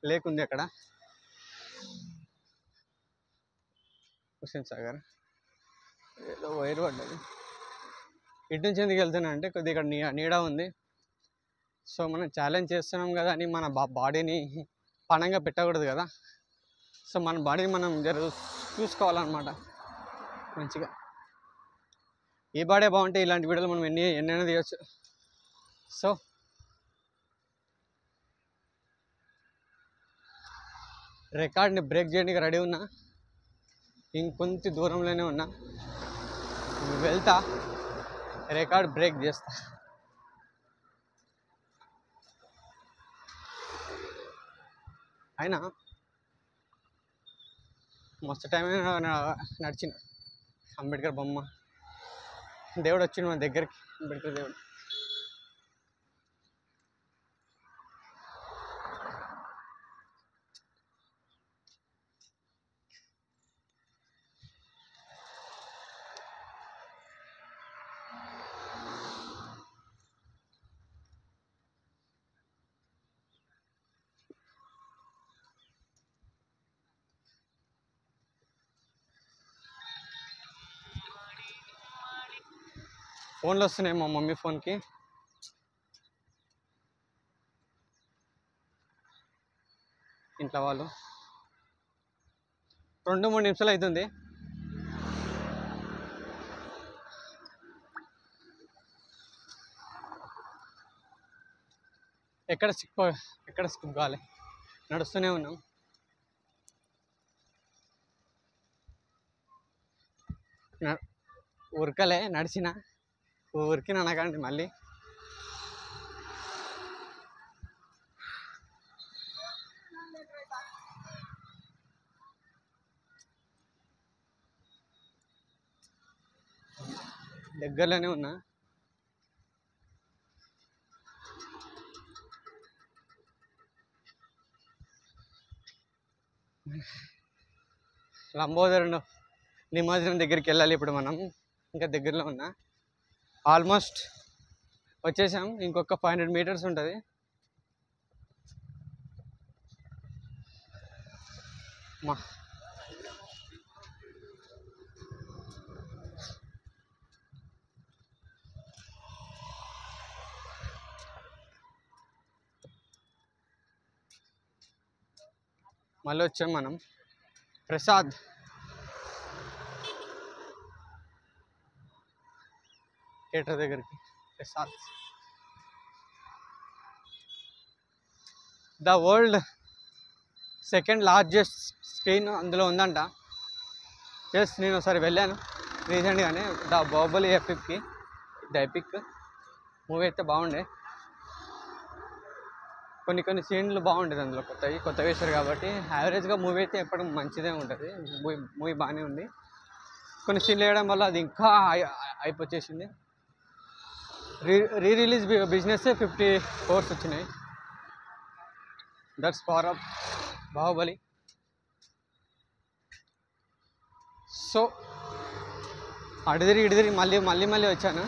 లేకుంది అక్కడ హుస్సేన్ సాగర్, ఏదో వైర్ పడ్డది. ఇటు నుంచి ఎందుకు వెళ్తున్నా అంటే కొద్దిగా ఇక్కడ నీడ ఉంది. సో మనం ఛాలెంజ్ చేస్తున్నాం కదా అని మన బాడీని పణంగా పెట్టకూడదు కదా. సో మన బాడీని మనం చూసుకోవాలన్నమాట మంచిగా. ఈ బాడీ బాగుంటే ఇలాంటి వీడియోలు మనం ఎన్నైనా తీయచ్చు. సో రికార్డ్ని బ్రేక్ చేయడానికి రెడీ ఉన్నా. ఇంకొంత దూరంలోనే ఉన్నా, వెళ్తా రికార్డ్ బ్రేక్ చేస్తా. అయినా మస్తు టైం నడిచిన. అంబేద్కర్ బొమ్మ, దేవుడు వచ్చిండు మన దగ్గరికి, అంబేద్కర్ దేవుడు. ఫోన్లు వస్తున్నాయి మా మమ్మీ ఫోన్కి. ఇంట్లో వాళ్ళు 2-3 నిమిషాలు అవుతుంది. ఎక్కడ స్కిప్ కావాలి, నడుస్తూనే ఉన్నాం. ఉరకలే, నడిచిన ఊరికి అనకండి మళ్ళీ. దగ్గరలోనే ఉన్నా. లంబోదరం నిమజ్జనం దగ్గరికి వెళ్ళాలి ఇప్పుడు మనం. ఇంకా దగ్గరలో ఉన్నా, ఆల్మోస్ట్ వచ్చేసాం. ఇంకొక 500 meters ఉంటుంది. మళ్ళీ వచ్చాం మనం ప్రసాద్ థియేటర్ దగ్గరికి. Prasad the world second largest screen అందులో ఉందంట. జస్ట్ నేను ఒకసారి వెళ్ళాను రీసెంట్గానే, ద బాహుబలి ఎపిక్కి. ద ఎపిక్ మూవీ అయితే బాగుండే. కొన్ని సీన్లు బాగుండేది అందులో, కొత్త వేశారు కాబట్టి. యావరేజ్గా మూవీ అయితే ఎప్పుడు మంచిదే ఉంటుంది. మూవీ బాగానే ఉంది. కొన్ని సీన్లు వేయడం వల్ల అది ఇంకా అయిపోచేసింది. రీ రిలీజ్ బిజినెస్ 50 crores వచ్చినాయి. That's power of Baahubali. So అటు తిరిగి మళ్ళీ వచ్చాను.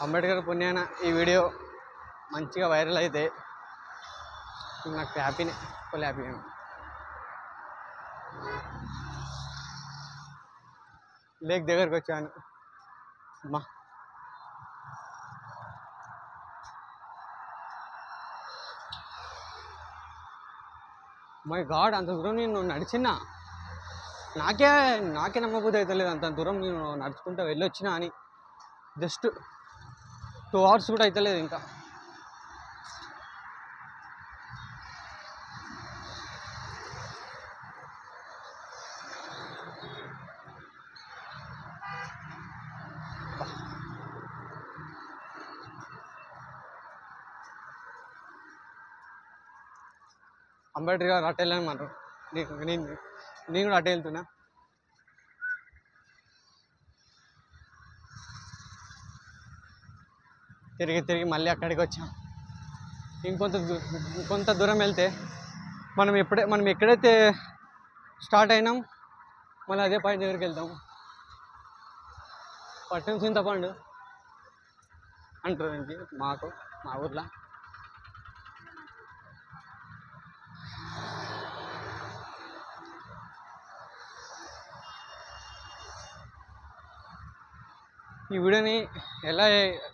అంబేద్కర్ పుణ్యాన ఈ వీడియో మంచిగా వైరల్ అయితే నాకు హ్యాపీనే, ఫుల్ హ్యాపీ. లేక్ దగ్గరకు వచ్చాను. అమ్మా మై గాడ్, అంత దూరం నేను నడిచినా నాకే నమ్మబుద్ధి అవుతలేదు. అంత దూరం నేను నడుచుకుంటూ వెళ్ళొచ్చినా అని. జస్ట్ 2 hours కూడా అవుతలేదు ఇంకా. అంబేద్కర్ గారు అటు వెళ్ళమన్నారు, నేను కూడా అటు వెళ్తున్నా. తిరిగి మళ్ళీ అక్కడికి వచ్చాం. ఇంకొంత దూరం వెళ్తే మనం ఎక్కడైతే స్టార్ట్ అయినాం మళ్ళీ అదే పాయింట్ దగ్గరికి వెళ్తాం. పట్టణం చింతపండు అంటారు దానికి మా ఊర్లో. ఈ వీడియోని ఎలా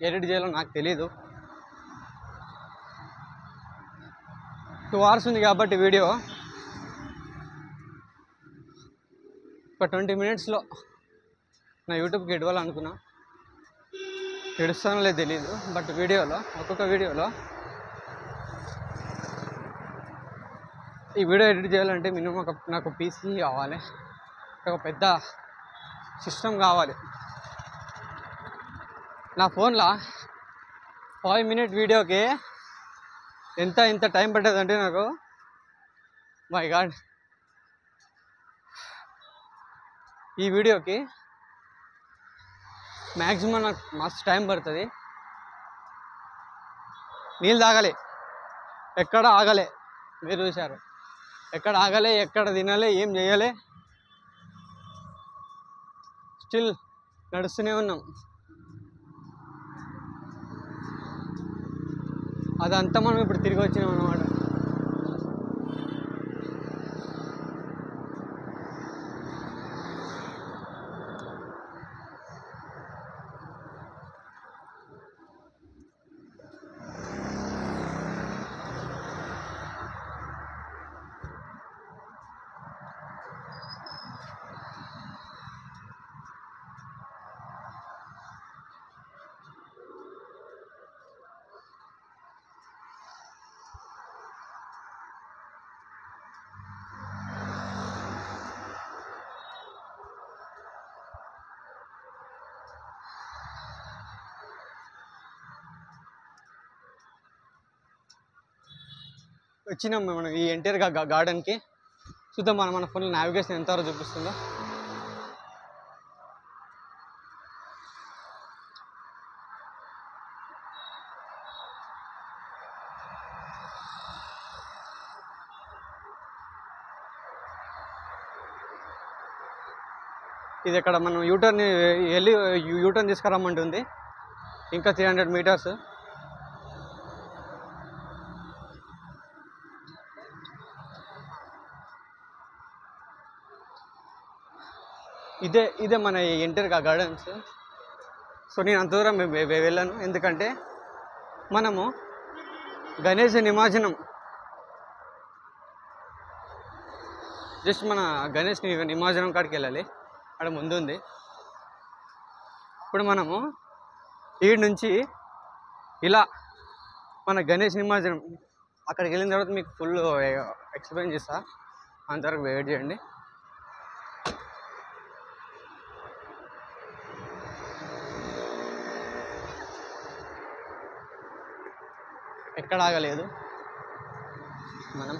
ఎడిట్ చేయాలో నాకు తెలీదు. 2 hours ఉంది కాబట్టి వీడియో ఒక 20 minutesలో నా యూట్యూబ్కి ఎడవాలనుకున్నా. ఎడుస్తానో లేదు తెలీదు, బట్ ఒక్కొక్క వీడియోలో ఈ వీడియో ఎడిట్ చేయాలంటే మినిమం నాకు పీసీ కావాలి, ఒక పెద్ద సిస్టమ్ కావాలి. నా ఫోన్లో 5-minute వీడియోకి ఎంత టైం పట్టేదంటే నాకు, మై గాడ్, ఈ వీడియోకి మ్యాక్సిమం నాకు మస్తు టైం పడుతుంది. నీళ్ళు తాగాలి, ఎక్కడ ఆగలే, మీరు చూశారు, ఎక్కడ ఆగలే, ఎక్కడ తినాలి, ఏం చేయాలి, స్టిల్ నడుస్తూనే ఉన్నాం. అదంతా మనం ఇప్పుడు తిరిగి వచ్చినాం అన్నమాట. వచ్చినాం మనం ఈ ఎంటైర్ గార్డెన్కి. చూద్దాం మన ఫోన్లో నావిగేషన్ ఎంతవరకు చూపిస్తుందో. ఇది ఇక్కడ మనం యూటర్న్ తీసుకురమ్మంటుంది. ఇంకా 300 meters. ఇదే మన ఎంటర్ గార్డెన్స్. సో నేను అంత దూరం వెళ్ళాను, ఎందుకంటే మనము గణేష్ నిమజ్జనం జస్ట్ మన గణేష్ నిమజ్జనం కాడికి వెళ్ళాలి, అక్కడ ముందుంది. ఇప్పుడు మనము ఈడ నుంచి ఇలా మన గణేష్ నిమజ్జనం అక్కడికి వెళ్ళిన తర్వాత మీకు ఫుల్ ఎక్స్ప్లెయిన్ చేస్తా, అంతవరకు వెయిట్ చేయండి. ఎక్కడ ఆగలేదు మనం.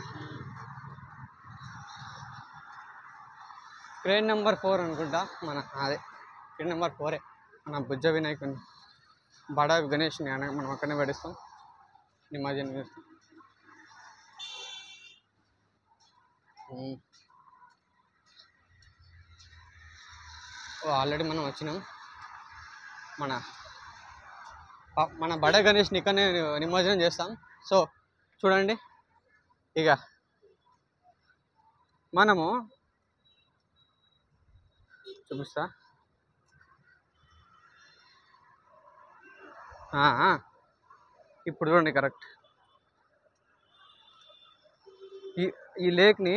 క్రేన్ నెంబర్ 4 అనుకుంటా అదే. పిన్ నెంబర్ 4 మన బుజ్జ వినాయకుని బడా గణేష్ని మనం అక్కడనే పడిస్తాం నిమజ్జనం చేస్తాం. ఆల్రెడీ మనం వచ్చినాం. మన బడ గణేష్ని ఇక్కడనే నిమజ్జనం చేస్తాం. సో చూడండి, ఇక మనము చూపిస్తా. ఇప్పుడు చూడండి కరెక్ట్ ఈ లేక్ని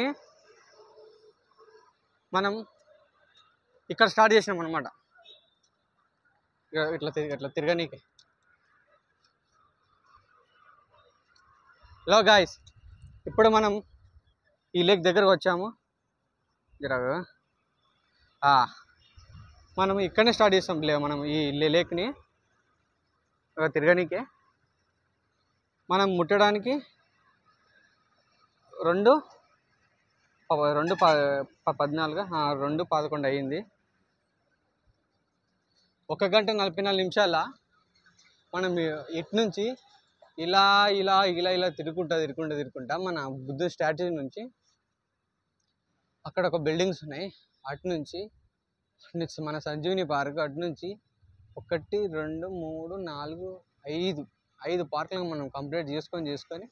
మనం ఇక్కడ స్టార్ట్ చేసినాం అనమాట. ఇట్లా తిరగనీకి. హలో గాయ్స్, ఇప్పుడు మనం ఈ లేక్ దగ్గరకు వచ్చాము. మనం ఇక్కడనే స్టార్ట్ చేస్తాం మనం ఈ లేక్ని తిరగనీకే. మనం ముట్టడానికి 2:14 అయ్యింది. 1:44 మనం ఇటు నుంచి ఇలా ఇలా ఇలా ఇలా తిరుగుకుంటా మన బుద్ధ స్టాచ్యూ నుంచి అక్కడ ఒక బిల్డింగ్స్ ఉన్నాయి. అటు నుంచి మన సంజీవిని పార్క్, అటు నుంచి 1 2 3 4 5 పార్కులను మనం కంప్లీట్ చేసుకొని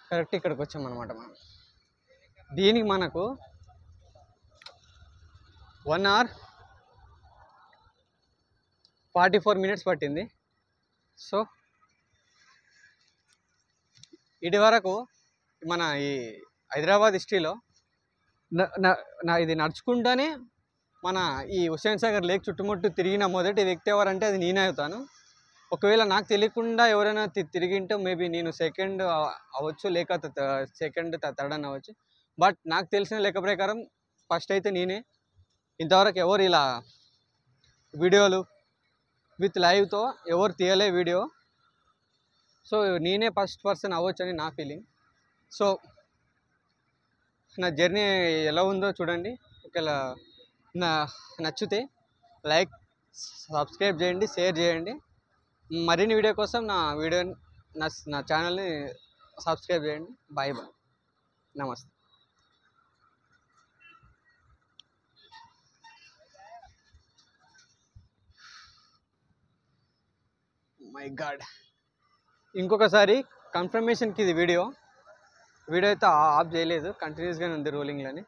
కరెక్ట్ ఇక్కడికి వచ్చామన్నమాట. మనం దీనికి మనకు 1 hour 44 minutes పట్టింది. సో ఇటు వరకు మన ఈ హైదరాబాద్ హిస్టరీలో ఇది నడుచుకుంటూనే మన ఈ హుస్సేన్ సాగర్ లేక్ చుట్టుముట్టు తిరిగిన మొదటి వ్యక్తి ఎవరంటే అది నేనే అవుతాను. ఒకవేళ నాకు తెలియకుండా ఎవరైనా తిరిగింటే మేబీ నేను సెకండ్ అవ్వచ్చు, లేక సెకండ్ థర్డ్ అని అవ్వచ్చు. బట్ నాకు తెలిసిన లెక్క ప్రకారం ఫస్ట్ అయితే నేనే. ఇంతవరకు ఎవరు ఇలా వీడియోలు విత్ లైవ్తో ఎవరు తీయలే వీడియో. సో నేనే ఫస్ట్ పర్సన్ అవ్వచ్చు అని నా ఫీలింగ్. సో నా జర్నీ ఎలా ఉందో చూడండి. ఒకవేళ నచ్చితే లైక్, సబ్స్క్రైబ్ చేయండి, షేర్ చేయండి. మరిన్ని వీడియో కోసం నా ఛానల్ని సబ్స్క్రైబ్ చేయండి. బాయ్ బాయ్, నమస్తే. మై గాడ్, ఇంకొకసారి కన్ఫర్మేషన్కి ఇది వీడియో అయితే ఆఫ్ చేయలేదు, కంటిన్యూస్గానే ఉంది రోలింగ్లోని.